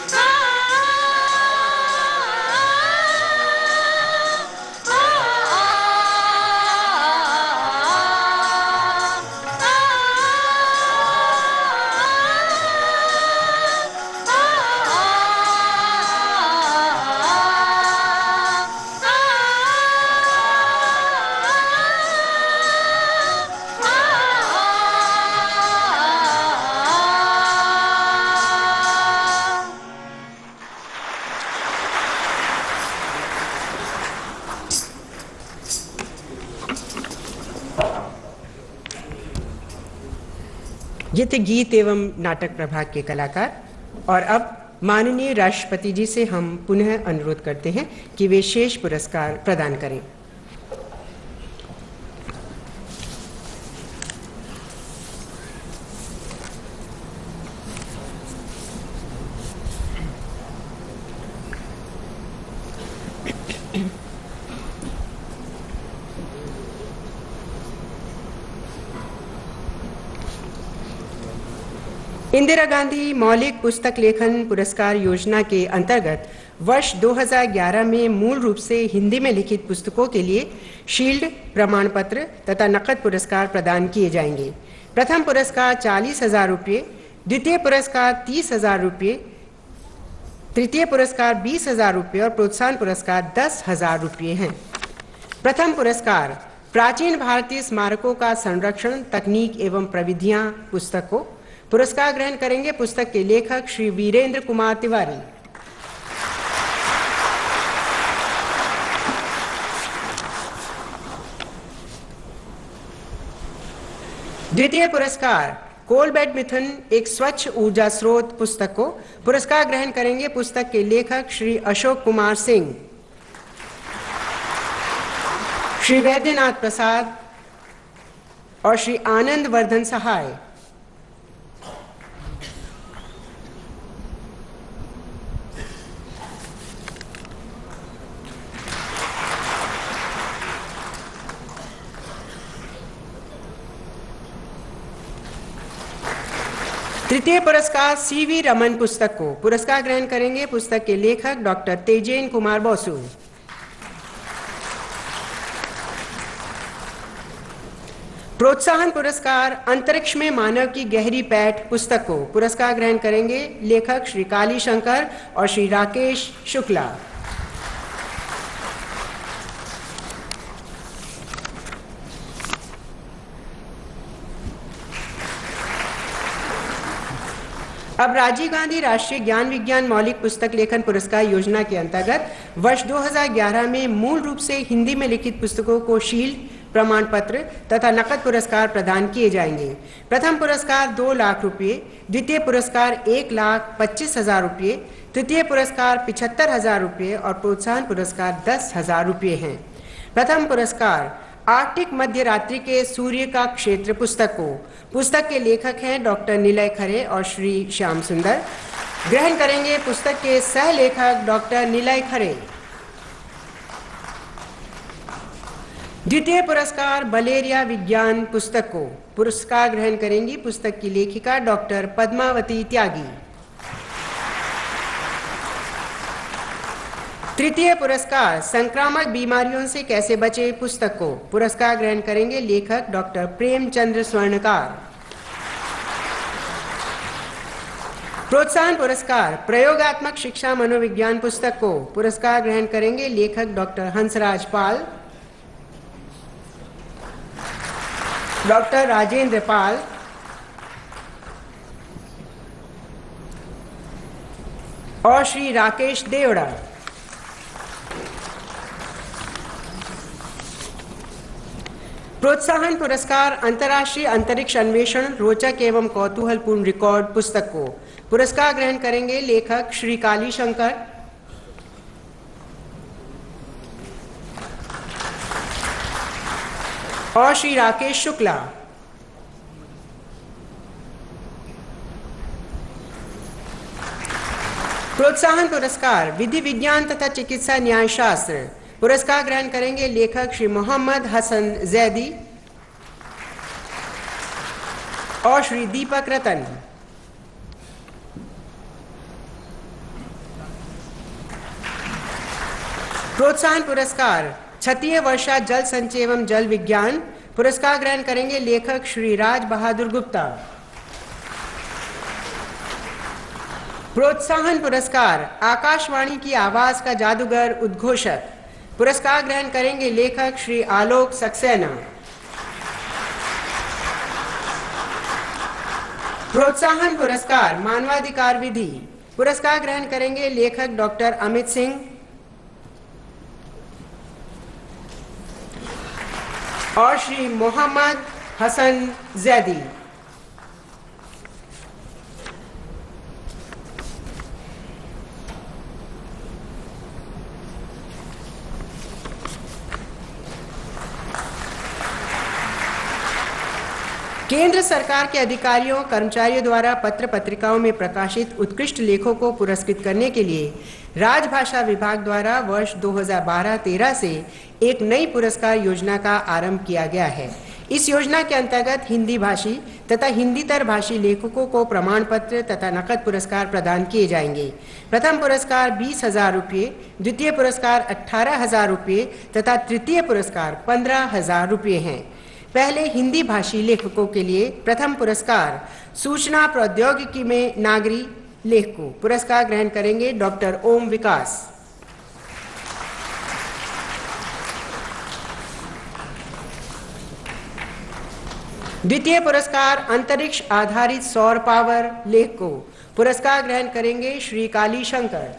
ये थे गीत एवं नाटक प्रभाग के कलाकार। और अब माननीय राष्ट्रपति जी से हम पुनः अनुरोध करते हैं कि वे शेष पुरस्कार प्रदान करें। इंदिरा गांधी मौलिक पुस्तक लेखन पुरस्कार योजना के अंतर्गत वर्ष 2011 में मूल रूप से हिंदी में लिखित पुस्तकों के लिए शील्ड, प्रमाण पत्र तथा नकद पुरस्कार प्रदान किए जाएंगे। प्रथम पुरस्कार 40,000 रुपये, द्वितीय पुरस्कार 30,000 रुपये, तृतीय पुरस्कार 20,000 रुपये और प्रोत्साहन पुरस्कार 10,000 रुपये हैं। प्रथम पुरस्कार प्राचीन भारतीय स्मारकों का संरक्षण, तकनीक एवं प्रविधियां पुस्तक को पुरस्कार ग्रहण करेंगे पुस्तक के लेखक श्री वीरेंद्र कुमार तिवारी। द्वितीय पुरस्कार कोलबेड मिथुन एक स्वच्छ ऊर्जा स्रोत पुस्तक को पुरस्कार ग्रहण करेंगे पुस्तक के लेखक श्री अशोक कुमार सिंह। श्री वैद्यनाथ प्रसाद और श्री आनंद वर्धन सहाय। तृतीय पुरस्कार सीवी रमन पुस्तक को पुरस्कार ग्रहण करेंगे पुस्तक के लेखक डॉक्टर तेजेन कुमार बसु। प्रोत्साहन पुरस्कार अंतरिक्ष में मानव की गहरी पैठ पुस्तक को पुरस्कार ग्रहण करेंगे लेखक श्री काली शंकर और श्री राकेश शुक्ला। अब राजीव गांधी राष्ट्रीय ज्ञान विज्ञान मौलिक पुस्तक लेखन पुरस्कार योजना के अंतर्गत वर्ष 2011 में मूल रूप से हिंदी में लिखित पुस्तकों को शील्ड, प्रमाण पत्र तथा नकद पुरस्कार प्रदान किए जाएंगे। प्रथम पुरस्कार 2 लाख रुपये, द्वितीय पुरस्कार 1,25,000 रुपये, तृतीय पुरस्कार 75,000 रुपये और प्रोत्साहन पुरस्कार 10,000 रुपये हैं। प्रथम पुरस्कार आर्कटिक मध्य रात्रि के सूर्य का क्षेत्र पुस्तक को पुस्तक के लेखक हैं डॉक्टर निलय खरे और श्री श्याम सुंदर। ग्रहण करेंगे पुस्तक के सह लेखक डॉक्टर निलय खरे। द्वितीय पुरस्कार बलेरिया विज्ञान पुस्तक को पुरस्कार ग्रहण करेंगी पुस्तक की लेखिका डॉक्टर पद्मावती त्यागी। तृतीय पुरस्कार संक्रामक बीमारियों से कैसे बचे पुस्तक को पुरस्कार ग्रहण करेंगे लेखक डॉक्टर प्रेमचंद्र स्वर्णकार। प्रोत्साहन पुरस्कार प्रयोगात्मक शिक्षा मनोविज्ञान पुस्तक को पुरस्कार ग्रहण करेंगे लेखक डॉक्टर हंसराज पाल, डॉक्टर राजेंद्र पाल और श्री राकेश देवड़ा। प्रोत्साहन पुरस्कार अंतर्राष्ट्रीय अंतरिक्ष अन्वेषण रोचक एवं कौतूहलपूर्ण रिकॉर्ड पुस्तक को पुरस्कार ग्रहण करेंगे लेखक श्री काली शंकर, और श्री राकेश शुक्ला। प्रोत्साहन पुरस्कार विधि विज्ञान तथा चिकित्सा न्याय शास्त्र पुरस्कार ग्रहण करेंगे लेखक श्री मोहम्मद हसन जैदी और श्री दीपक रतन। प्रोत्साहन पुरस्कार क्षत्रिय वर्षा जल संचय एवं जल विज्ञान पुरस्कार ग्रहण करेंगे लेखक श्री राज बहादुर गुप्ता। प्रोत्साहन पुरस्कार आकाशवाणी की आवाज का जादूगर उद्घोषक पुरस्कार ग्रहण करेंगे लेखक श्री आलोक सक्सेना। प्रोत्साहन पुरस्कार मानवाधिकार विधि पुरस्कार ग्रहण करेंगे लेखक डॉक्टर अमित सिंह और श्री मोहम्मद हसन जैदी। केंद्र सरकार के अधिकारियों कर्मचारियों द्वारा पत्र पत्रिकाओं में प्रकाशित उत्कृष्ट लेखों को पुरस्कृत करने के लिए राजभाषा विभाग द्वारा वर्ष 2012-13 से एक नई पुरस्कार योजना का आरंभ किया गया है। इस योजना के अंतर्गत हिंदी भाषी तथा हिंदीतर भाषी लेखकों को प्रमाण पत्र तथा नकद पुरस्कार प्रदान किए जाएंगे। प्रथम पुरस्कार 20,000 रुपये, द्वितीय पुरस्कार 18,000 रुपये तथा तृतीय पुरस्कार 15,000 रुपये हैं। पहले हिंदी भाषी लेखकों के लिए प्रथम पुरस्कार सूचना प्रौद्योगिकी में नागरी लेख को पुरस्कार ग्रहण करेंगे डॉक्टर ओम विकास। द्वितीय पुरस्कार अंतरिक्ष आधारित सौर पावर लेख को पुरस्कार ग्रहण करेंगे श्री काली शंकर।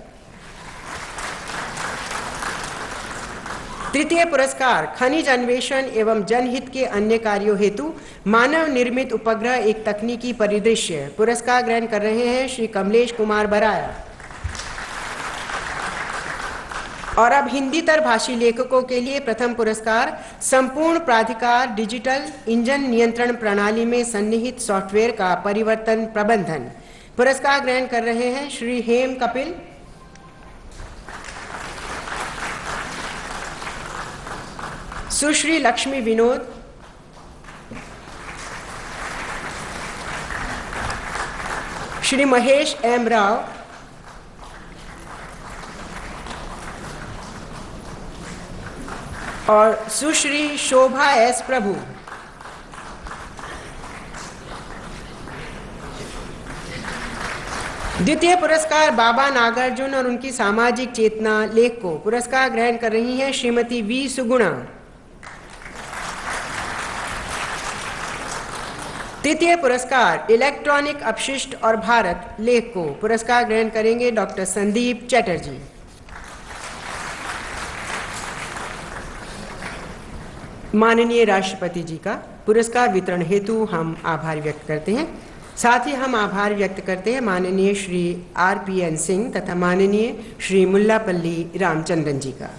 तृतीय पुरस्कार खनिज अन्वेषण एवं जनहित के अन्य कार्यों हेतु मानव निर्मित उपग्रह एक तकनीकी परिदृश्य पुरस्कार ग्रहण कर रहे हैं श्री कमलेश कुमार बराया। और अब हिंदीतर भाषी लेखकों के लिए प्रथम पुरस्कार संपूर्ण प्राधिकार डिजिटल इंजन नियंत्रण प्रणाली में सन्निहित सॉफ्टवेयर का परिवर्तन प्रबंधन पुरस्कार ग्रहण कर रहे हैं श्री हेम कपिल। सुश्री लक्ष्मी विनोद, श्री महेश एम राव, और सुश्री शोभा एस प्रभु। द्वितीय पुरस्कार बाबा नागार्जुन और उनकी सामाजिक चेतना लेख को पुरस्कार ग्रहण कर रही हैं श्रीमती वी सुगुणा। तृतीय पुरस्कार इलेक्ट्रॉनिक अपशिष्ट और भारत लेख को पुरस्कार ग्रहण करेंगे डॉक्टर संदीप चटर्जी। माननीय राष्ट्रपति जी का पुरस्कार वितरण हेतु हम आभार व्यक्त करते हैं। साथ ही हम आभार व्यक्त करते हैं माननीय श्री RPN सिंह तथा माननीय श्री मुल्लापल्ली रामचंद्रन जी का।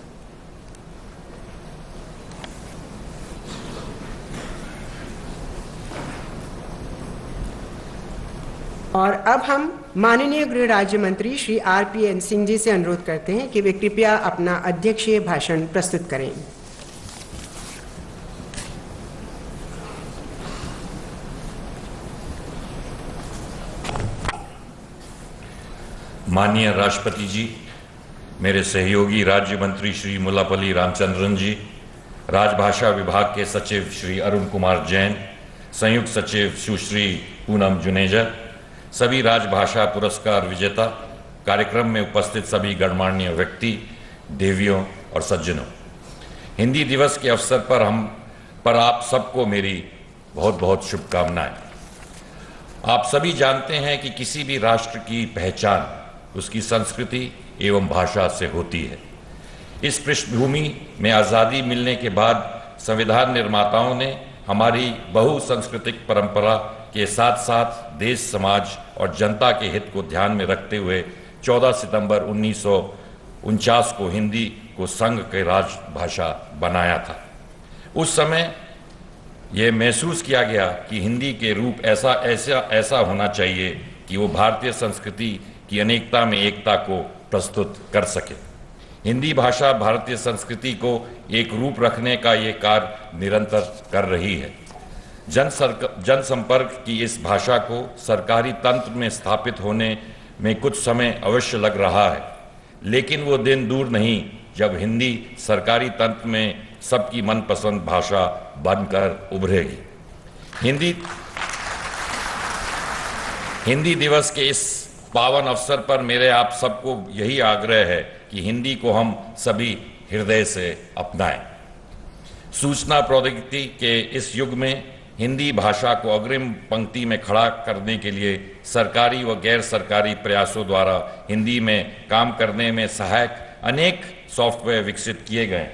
और अब हम माननीय गृह राज्य मंत्री श्री RPN सिंह जी से अनुरोध करते हैं कि वे कृपया अपना अध्यक्षीय भाषण प्रस्तुत करें। माननीय राष्ट्रपति जी, मेरे सहयोगी राज्य मंत्री श्री मुल्लापल्ली रामचंद्रन जी, राजभाषा विभाग के सचिव श्री अरुण कुमार जैन, संयुक्त सचिव सुश्री पूनम जुनेजा, सभी राजभाषा पुरस्कार विजेता, कार्यक्रम में उपस्थित सभी गणमान्य व्यक्ति, देवियों और सज्जनों, हिंदी दिवस के अवसर पर आप सबको मेरी बहुत बहुत शुभकामनाएं। आप सभी जानते हैं कि किसी भी राष्ट्र की पहचान उसकी संस्कृति एवं भाषा से होती है। इस पृष्ठभूमि में आज़ादी मिलने के बाद संविधान निर्माताओं ने हमारी बहुसांस्कृतिक परंपरा के साथ साथ देश, समाज और जनता के हित को ध्यान में रखते हुए 14 सितंबर 1949 को हिंदी को संघ की राजभाषा बनाया था। उस समय यह महसूस किया गया कि हिंदी के रूप ऐसा होना चाहिए कि वो भारतीय संस्कृति की अनेकता में एकता को प्रस्तुत कर सके। हिंदी भाषा भारतीय संस्कृति को एक रूप रखने का ये कार्य निरंतर कर रही है। जनसंपर्क की इस भाषा को सरकारी तंत्र में स्थापित होने में कुछ समय अवश्य लग रहा है, लेकिन वो दिन दूर नहीं जब हिंदी सरकारी तंत्र में सबकी मनपसंद भाषा बनकर उभरेगी। हिंदी दिवस के इस पावन अवसर पर मेरे आप सबको यही आग्रह है कि हिंदी को हम सभी हृदय से अपनाएं। सूचना प्रौद्योगिकी के इस युग में हिंदी भाषा को अग्रिम पंक्ति में खड़ा करने के लिए सरकारी व गैर सरकारी प्रयासों द्वारा हिंदी में काम करने में सहायक अनेक सॉफ्टवेयर विकसित किए गए।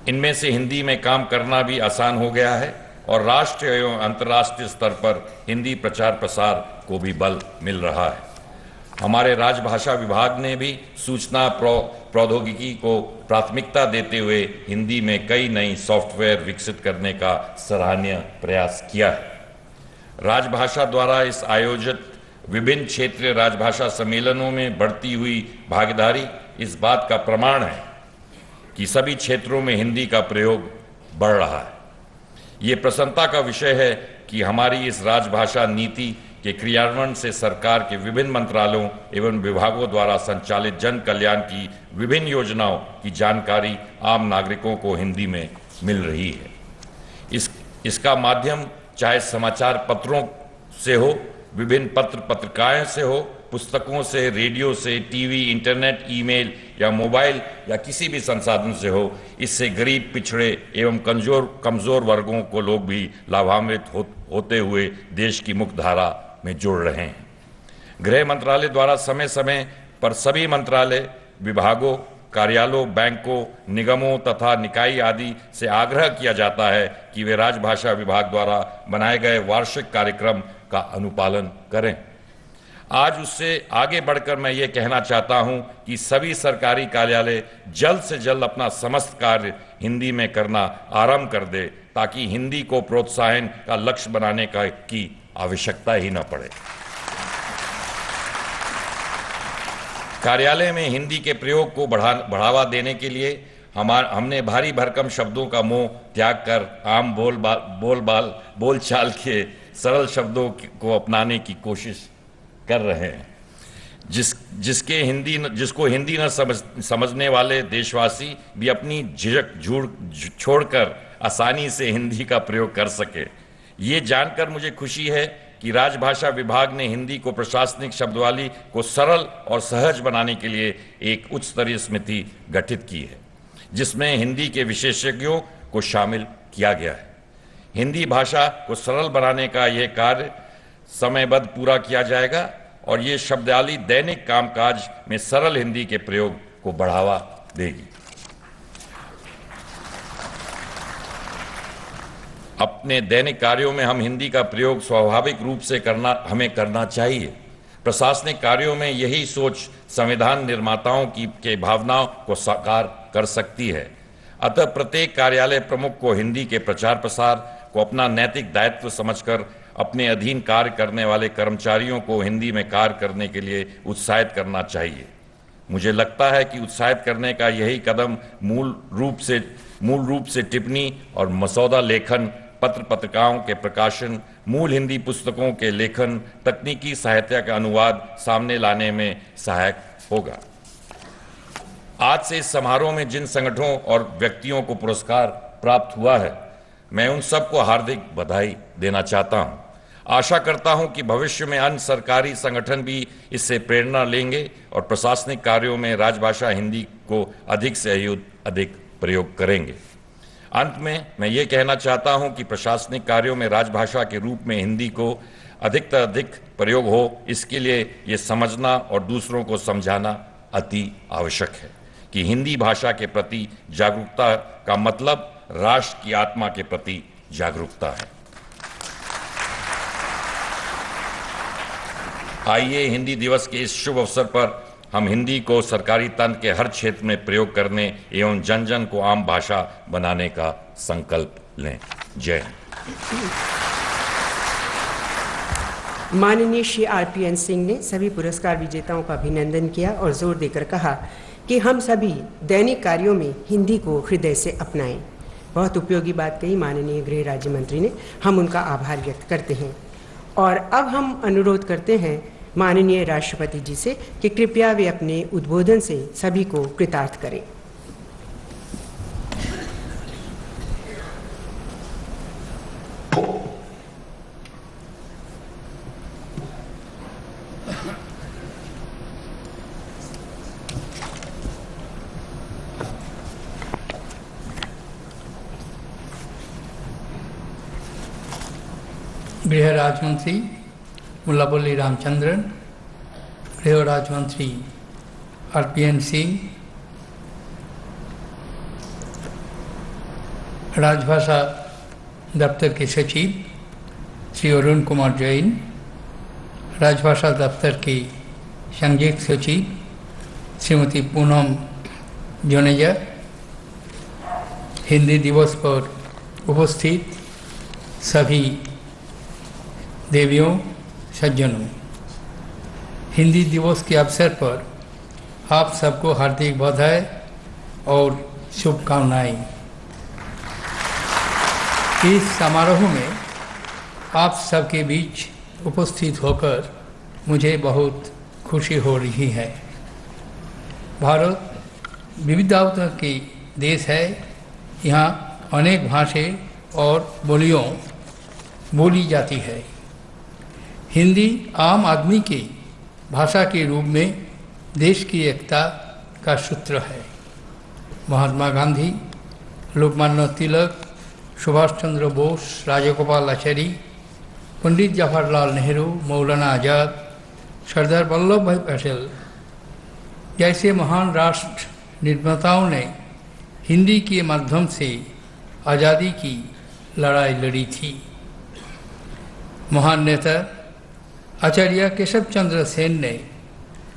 इनमें से हिंदी में काम करना भी आसान हो गया है और राष्ट्रीय एवं अंतर्राष्ट्रीय स्तर पर हिंदी प्रचार प्रसार को भी बल मिल रहा है। हमारे राजभाषा विभाग ने भी सूचना प्रौद्योगिकी को प्राथमिकता देते हुए हिंदी में कई नई सॉफ्टवेयर विकसित करने का सराहनीय प्रयास किया है। राजभाषा द्वारा इस आयोजित विभिन्न क्षेत्रीय राजभाषा सम्मेलनों में बढ़ती हुई भागीदारी इस बात का प्रमाण है कि सभी क्षेत्रों में हिंदी का प्रयोग बढ़ रहा है। ये प्रसन्नता का विषय है कि हमारी इस राजभाषा नीति के क्रियान्वयन से सरकार के विभिन्न मंत्रालयों एवं विभागों द्वारा संचालित जन कल्याण की विभिन्न योजनाओं की जानकारी आम नागरिकों को हिंदी में मिल रही है। इसका माध्यम चाहे समाचार पत्रों से हो, विभिन्न पत्रिकाएं से हो, पुस्तकों से, रेडियो से, टीवी, इंटरनेट, ईमेल या मोबाइल या किसी भी संसाधन से हो, इससे गरीब, पिछड़े एवं कमजोर वर्गों को लोग भी लाभान्वित होते हुए देश की मुख्य धारा में जुड़ रहे हैं। गृह मंत्रालय द्वारा समय समय पर सभी मंत्रालय, विभागों, कार्यालयों, बैंकों, निगमों तथा निकाय आदि से आग्रह किया जाता है कि वे राजभाषा विभाग द्वारा बनाए गए वार्षिक कार्यक्रम का अनुपालन करें। आज उससे आगे बढ़कर मैं ये कहना चाहता हूं कि सभी सरकारी कार्यालय जल्द से जल्द अपना समस्त कार्य हिंदी में करना आरंभ कर दे, ताकि हिंदी को प्रोत्साहन का लक्ष्य बनाने की आवश्यकता ही न पड़े। कार्यालय में हिंदी के प्रयोग को बढ़ावा देने के लिए हमने भारी भरकम शब्दों का मोह त्याग कर आम बोलचाल के सरल शब्दों को अपनाने की कोशिश कर रहे हैं। जिसको हिंदी न समझने वाले देशवासी भी अपनी झिझक छोड़कर आसानी से हिंदी का प्रयोग कर सके। ये जानकर मुझे खुशी है कि राजभाषा विभाग ने हिंदी को प्रशासनिक शब्दावली को सरल और सहज बनाने के लिए एक उच्च स्तरीय समिति गठित की है, जिसमें हिंदी के विशेषज्ञों को शामिल किया गया है। हिंदी भाषा को सरल बनाने का यह कार्य समयबद्ध पूरा किया जाएगा और ये शब्दावली दैनिक कामकाज में सरल हिंदी के प्रयोग को बढ़ावा देगी। अपने दैनिक कार्यों में हम हिंदी का प्रयोग स्वाभाविक रूप से करना चाहिए। प्रशासनिक कार्यों में यही सोच संविधान निर्माताओं के भावनाओं को साकार कर सकती है। अतः प्रत्येक कार्यालय प्रमुख को हिंदी के प्रचार प्रसार को अपना नैतिक दायित्व समझकर अपने अधीन कार्य करने वाले कर्मचारियों को हिंदी में कार्य करने के लिए उत्साहित करना चाहिए। मुझे लगता है कि उत्साहित करने का यही कदम मूल रूप से टिप्पणी और मसौदा लेखन, पत्रिकाओं के प्रकाशन, मूल हिंदी पुस्तकों के लेखन, तकनीकी साहित्य का अनुवाद सामने लाने में सहायक होगा। आज से इस समारोह में जिन संगठनों और व्यक्तियों को पुरस्कार प्राप्त हुआ है, मैं उन सबको हार्दिक बधाई देना चाहता हूं। आशा करता हूं कि भविष्य में अन्य सरकारी संगठन भी इससे प्रेरणा लेंगे और प्रशासनिक कार्यों में राजभाषा हिंदी को अधिक से अधिक प्रयोग करेंगे। अंत में मैं ये कहना चाहता हूं कि प्रशासनिक कार्यों में राजभाषा के रूप में हिंदी को अधिक से अधिक प्रयोग हो, इसके लिए ये समझना और दूसरों को समझाना अति आवश्यक है कि हिंदी भाषा के प्रति जागरूकता का मतलब राष्ट्र की आत्मा के प्रति जागरूकता है। आइए हिंदी दिवस के इस शुभ अवसर पर हम हिंदी को सरकारी तंत्र के हर क्षेत्र में प्रयोग करने एवं जन जन को आम भाषा बनाने का संकल्प लें। जय हिंद। माननीय श्री RPN सिंह ने सभी पुरस्कार विजेताओं का अभिनंदन किया और जोर देकर कहा कि हम सभी दैनिक कार्यों में हिंदी को हृदय से अपनाएं। बहुत उपयोगी बात कही माननीय गृह राज्य मंत्री ने, हम उनका आभार व्यक्त करते हैं। और अब हम अनुरोध करते हैं माननीय राष्ट्रपति जी से कि कृपया वे अपने उद्बोधन से सभी को कृतार्थ करें। गृह राज्य मंत्री मुल्लापल्ली रामचंद्रन, गृह राज्य मंत्री RPN सिंह, राजभाषा दफ्तर के सचिव श्री अरुण कुमार जैन, राजभाषा दफ्तर के संयुक्त सचिव श्रीमती पूनम जुनेजा, हिंदी दिवस पर उपस्थित सभी देवियों सज्जनों, हिंदी दिवस के अवसर पर आप सबको हार्दिक बधाई और शुभकामनाएं। इस समारोह में आप सबके बीच उपस्थित होकर मुझे बहुत खुशी हो रही है। भारत विविधताओं की देश है। यहाँ अनेक भाषाएं और बोलियों बोली जाती है। हिंदी आम आदमी की भाषा के रूप में देश की एकता का सूत्र है। महात्मा गांधी, लोकमान्य तिलक, सुभाष चंद्र बोस, राजगोपालाचारी, पंडित जवाहरलाल नेहरू, मौलाना आज़ाद, सरदार वल्लभ भाई पटेल जैसे महान राष्ट्र निर्माताओं ने हिंदी के माध्यम से आज़ादी की लड़ाई लड़ी थी। महान नेता आचार्य केशव चंद्र सेन ने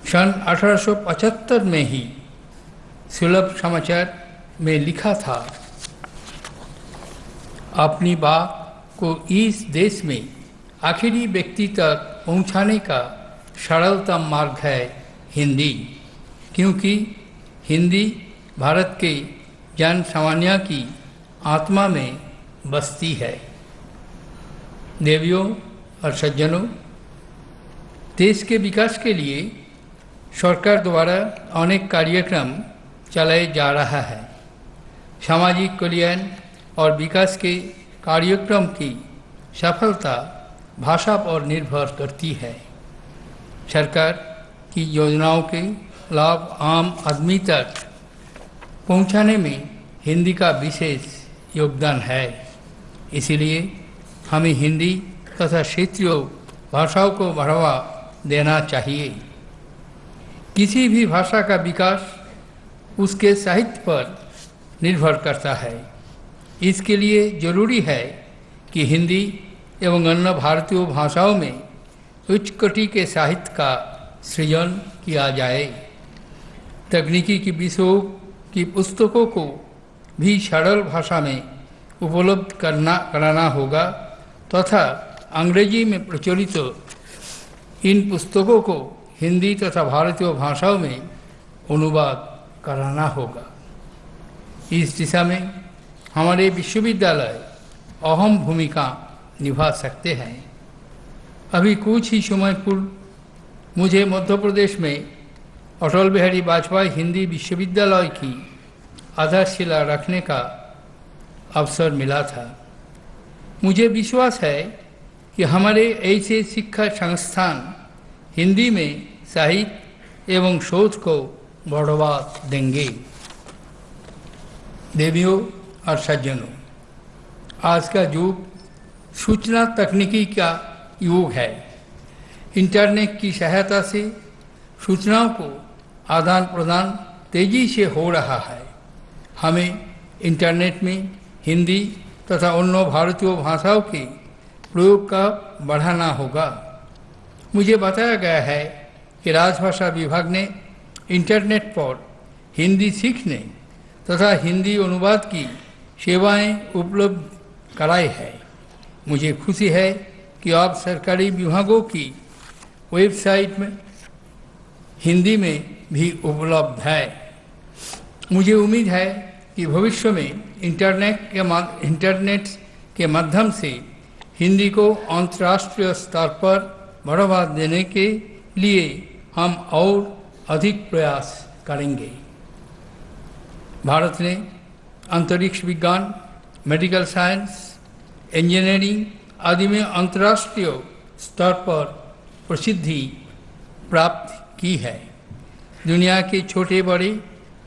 सन 1875 में ही सुलभ समाचार में लिखा था, अपनी बात को इस देश में आखिरी व्यक्ति तक पहुंचाने का सरलतम मार्ग है हिंदी, क्योंकि हिंदी भारत के जन सामान्य की आत्मा में बसती है। देवियों और सज्जनों, देश के विकास के लिए सरकार द्वारा अनेक कार्यक्रम चलाए जा रहा है। सामाजिक कल्याण और विकास के कार्यक्रम की सफलता भाषा पर निर्भर करती है। सरकार की योजनाओं के लाभ आम आदमी तक पहुंचाने में हिंदी का विशेष योगदान है। इसीलिए हमें हिंदी तथा क्षेत्रीय भाषाओं को बढ़ावा देना चाहिए। किसी भी भाषा का विकास उसके साहित्य पर निर्भर करता है। इसके लिए जरूरी है कि हिंदी एवं अन्य भारतीय भाषाओं में उच्च कोटि के साहित्य का सृजन किया जाए। तकनीकी की विषयों की पुस्तकों को भी सरल भाषा में उपलब्ध कराना होगा तथा अंग्रेजी में प्रचलित इन पुस्तकों को हिंदी तथा भारतीय भाषाओं में अनुवाद कराना होगा। इस दिशा में हमारे विश्वविद्यालय अहम भूमिका निभा सकते हैं। अभी कुछ ही समय पूर्व मुझे मध्य प्रदेश में अटल बिहारी वाजपेयी हिंदी विश्वविद्यालय की आधारशिला रखने का अवसर मिला था। मुझे विश्वास है कि हमारे ऐसे शिक्षा संस्थान हिंदी में साहित्य एवं शोध को बढ़ावा देंगे। देवियों और सज्जनों, आज का युग सूचना तकनीकी का युग है। इंटरनेट की सहायता से सूचनाओं को आदान प्रदान तेजी से हो रहा है। हमें इंटरनेट में हिंदी तथा अन्य भारतीय भाषाओं के प्रयोग का बढ़ाना होगा। मुझे बताया गया है कि राजभाषा विभाग ने इंटरनेट पर हिंदी सीखने तथा हिंदी अनुवाद की सेवाएं उपलब्ध कराई है। मुझे खुशी है कि अब सरकारी विभागों की वेबसाइट में हिंदी में भी उपलब्ध है। मुझे उम्मीद है कि भविष्य में इंटरनेट के माध्यम से हिंदी को अंतर्राष्ट्रीय स्तर पर बढ़ावा देने के लिए हम और अधिक प्रयास करेंगे। भारत ने अंतरिक्ष विज्ञान, मेडिकल साइंस, इंजीनियरिंग आदि में अंतर्राष्ट्रीय स्तर पर प्रसिद्धि प्राप्त की है। दुनिया के छोटे बड़े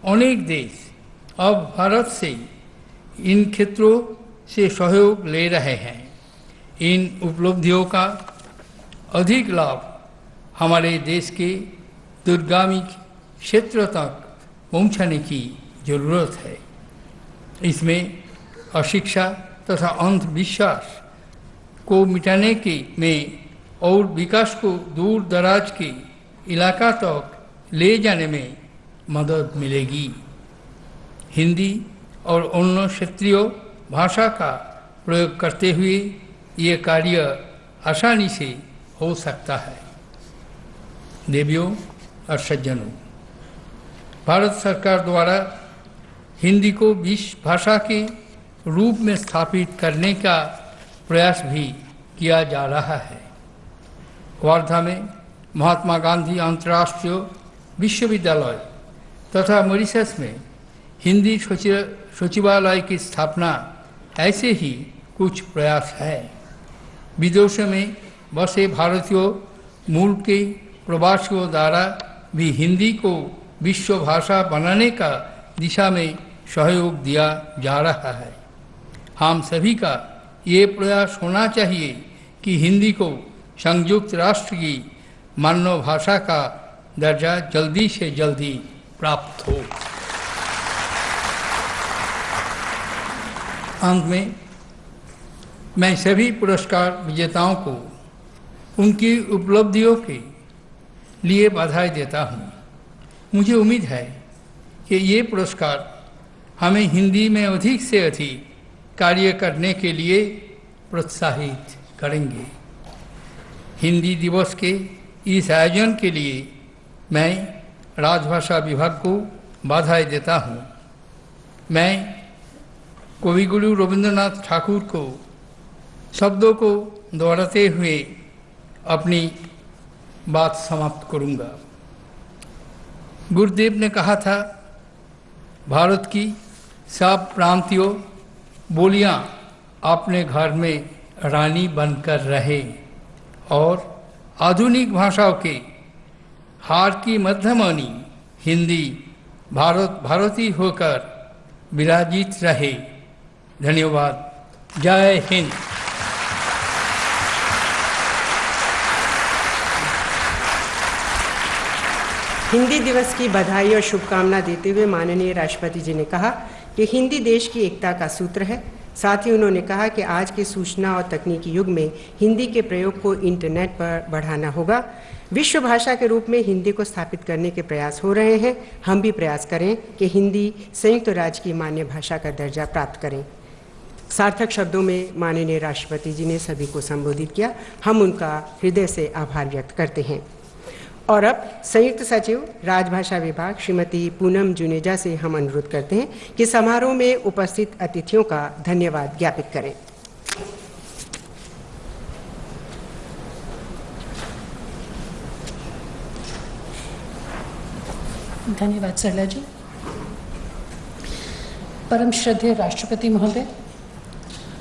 अनेक देश अब भारत से इन क्षेत्रों से सहयोग ले रहे हैं। इन उपलब्धियों का अधिक लाभ हमारे देश के दूरगामी क्षेत्र तक पहुंचाने की जरूरत है। इसमें अशिक्षा तथा अंधविश्वास को मिटाने के में और विकास को दूर दराज के इलाका तक ले जाने में मदद मिलेगी। हिंदी और अन्य क्षेत्रीय भाषा का प्रयोग करते हुए ये कार्य आसानी से हो सकता है। देवियों और सज्जनों, भारत सरकार द्वारा हिंदी को विश्व भाषा के रूप में स्थापित करने का प्रयास भी किया जा रहा है। वर्धा में महात्मा गांधी अंतर्राष्ट्रीय विश्वविद्यालय तथा मॉरिशस में हिंदी सचिवालय की स्थापना ऐसे ही कुछ प्रयास है। विदेशों में बसे भारतीय मूल के प्रवासियों द्वारा भी हिंदी को विश्व भाषा बनाने का दिशा में सहयोग दिया जा रहा है। हम सभी का ये प्रयास होना चाहिए कि हिंदी को संयुक्त राष्ट्र की मानव भाषा का दर्जा जल्दी से जल्दी प्राप्त हो। अंत में मैं सभी पुरस्कार विजेताओं को उनकी उपलब्धियों के लिए बधाई देता हूँ। मुझे उम्मीद है कि ये पुरस्कार हमें हिंदी में अधिक से अधिक कार्य करने के लिए प्रोत्साहित करेंगे। हिंदी दिवस के इस आयोजन के लिए मैं राजभाषा विभाग को बधाई देता हूँ। मैं कविगुरु रविंद्रनाथ ठाकुर को शब्दों को दोहराते हुए अपनी बात समाप्त करूँगा। गुरुदेव ने कहा था, भारत की सब प्रांतीय बोलियां अपने घर में रानी बनकर रहे और आधुनिक भाषाओं के हार की मध्यमणि हिंदी भारती होकर विराजित रहे। धन्यवाद। जय हिंद। हिंदी दिवस की बधाई और शुभकामना देते हुए माननीय राष्ट्रपति जी ने कहा कि हिंदी देश की एकता का सूत्र है। साथ ही उन्होंने कहा कि आज के सूचना और तकनीकी युग में हिंदी के प्रयोग को इंटरनेट पर बढ़ाना होगा। विश्व भाषा के रूप में हिंदी को स्थापित करने के प्रयास हो रहे हैं। हम भी प्रयास करें कि हिंदी संयुक्त राज्य की मान्य भाषा का दर्जा प्राप्त करें। सार्थक शब्दों में माननीय राष्ट्रपति जी ने सभी को संबोधित किया। हम उनका हृदय से आभार व्यक्त करते हैं। और अब संयुक्त सचिव राजभाषा विभाग श्रीमती पूनम जुनेजा से हम अनुरोध करते हैं कि समारोह में उपस्थित अतिथियों का धन्यवाद ज्ञापित करें। धन्यवाद सरला जी। परम श्रद्धेय राष्ट्रपति महोदय,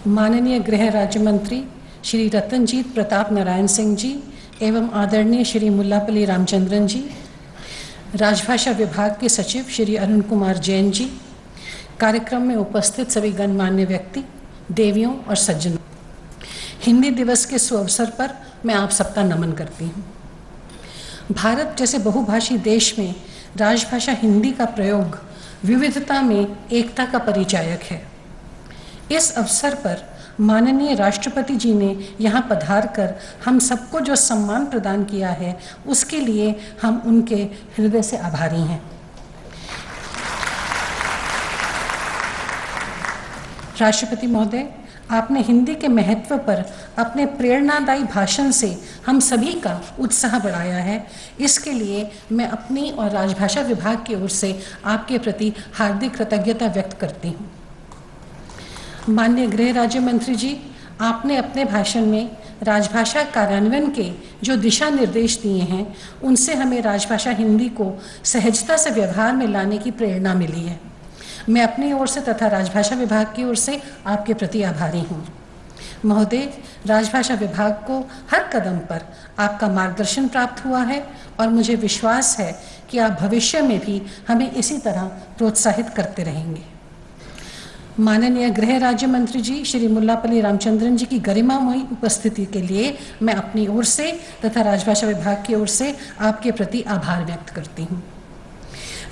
माननीय गृह राज्य मंत्री श्री रतनजीत प्रताप नारायण सिंह जी एवं आदरणीय श्री मुल्लापल्ली रामचंद्रन जी, राजभाषा विभाग के सचिव श्री अरुण कुमार जैन जी, कार्यक्रम में उपस्थित सभी गणमान्य व्यक्ति, देवियों और सज्जनों, हिंदी दिवस के सुअवसर पर मैं आप सबका नमन करती हूँ। भारत जैसे बहुभाषी देश में राजभाषा हिंदी का प्रयोग विविधता में एकता का परिचायक है। इस अवसर पर माननीय राष्ट्रपति जी ने यहाँ पधार कर हम सबको जो सम्मान प्रदान किया है, उसके लिए हम उनके हृदय से आभारी हैं। राष्ट्रपति महोदय, आपने हिंदी के महत्व पर अपने प्रेरणादायी भाषण से हम सभी का उत्साह बढ़ाया है। इसके लिए मैं अपनी और राजभाषा विभाग की ओर से आपके प्रति हार्दिक कृतज्ञता व्यक्त करती हूँ। माननीय गृह राज्य मंत्री जी, आपने अपने भाषण में राजभाषा कार्यान्वयन के जो दिशा निर्देश दिए हैं, उनसे हमें राजभाषा हिंदी को सहजता से व्यवहार में लाने की प्रेरणा मिली है। मैं अपनी ओर से तथा राजभाषा विभाग की ओर से आपके प्रति आभारी हूँ। महोदय, राजभाषा विभाग को हर कदम पर आपका मार्गदर्शन प्राप्त हुआ है और मुझे विश्वास है कि आप भविष्य में भी हमें इसी तरह प्रोत्साहित करते रहेंगे। माननीय गृह राज्य मंत्री जी श्री मुल्लापल्ली रामचंद्रन जी की गरिमामयी उपस्थिति के लिए मैं अपनी ओर से तथा राजभाषा विभाग की ओर से आपके प्रति आभार व्यक्त करती हूँ।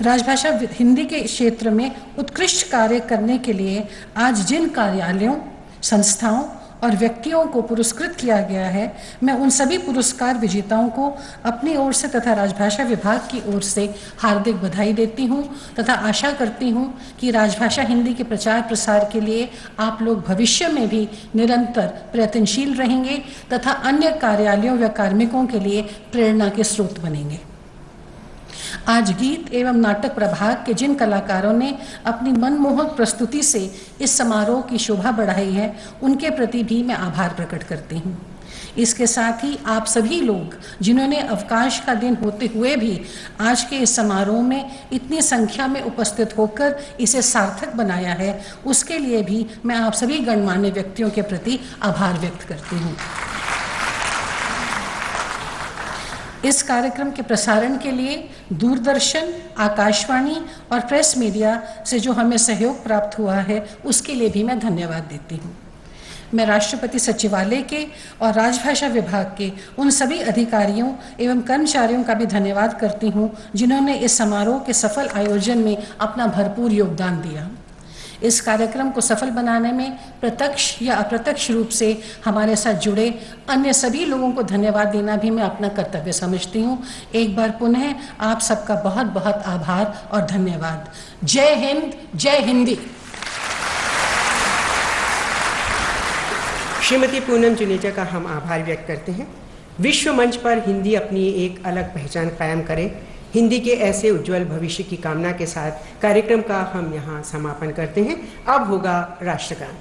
राजभाषा हिंदी के क्षेत्र में उत्कृष्ट कार्य करने के लिए आज जिन कार्यालयों, संस्थाओं और व्यक्तियों को पुरस्कृत किया गया है, मैं उन सभी पुरस्कार विजेताओं को अपनी ओर से तथा राजभाषा विभाग की ओर से हार्दिक बधाई देती हूं तथा आशा करती हूं कि राजभाषा हिंदी के प्रचार प्रसार के लिए आप लोग भविष्य में भी निरंतर प्रयत्नशील रहेंगे तथा अन्य कार्यालयों व कार्मिकों के लिए प्रेरणा के स्रोत बनेंगे। आज गीत एवं नाटक प्रभाग के जिन कलाकारों ने अपनी मनमोहक प्रस्तुति से इस समारोह की शोभा बढ़ाई है, उनके प्रति भी मैं आभार प्रकट करती हूँ। इसके साथ ही आप सभी लोग जिन्होंने अवकाश का दिन होते हुए भी आज के इस समारोह में इतनी संख्या में उपस्थित होकर इसे सार्थक बनाया है, उसके लिए भी मैं आप सभी गणमान्य व्यक्तियों के प्रति आभार व्यक्त करती हूँ। इस कार्यक्रम के प्रसारण के लिए दूरदर्शन, आकाशवाणी और प्रेस मीडिया से जो हमें सहयोग प्राप्त हुआ है, उसके लिए भी मैं धन्यवाद देती हूँ। मैं राष्ट्रपति सचिवालय के और राजभाषा विभाग के उन सभी अधिकारियों एवं कर्मचारियों का भी धन्यवाद करती हूँ जिन्होंने इस समारोह के सफल आयोजन में अपना भरपूर योगदान दिया। इस कार्यक्रम को सफल बनाने में प्रत्यक्ष या अप्रत्यक्ष रूप से हमारे साथ जुड़े अन्य सभी लोगों को धन्यवाद देना भी मैं अपना कर्तव्य समझती हूँ। एक बार पुनः आप सबका बहुत बहुत आभार और धन्यवाद। जय हिंद, जय हिंदी। श्रीमती पूनम जुनेजा का हम आभार व्यक्त करते हैं। विश्व मंच पर हिंदी अपनी एक अलग पहचान कायम करे, हिंदी के ऐसे उज्जवल भविष्य की कामना के साथ कार्यक्रम का हम यहाँ समापन करते हैं। अब होगा राष्ट्रगान।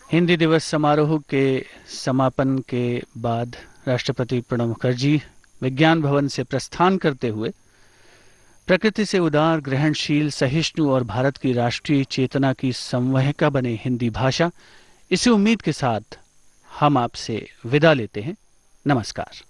हिंदी दिवस समारोह के समापन के बाद राष्ट्रपति प्रणब मुखर्जी विज्ञान भवन से प्रस्थान करते हुए प्रकृति से उदार, ग्रहणशील, सहिष्णु और भारत की राष्ट्रीय चेतना की संवहका बने हिंदी भाषा, इसी उम्मीद के साथ हम आपसे विदा लेते हैं। नमस्कार।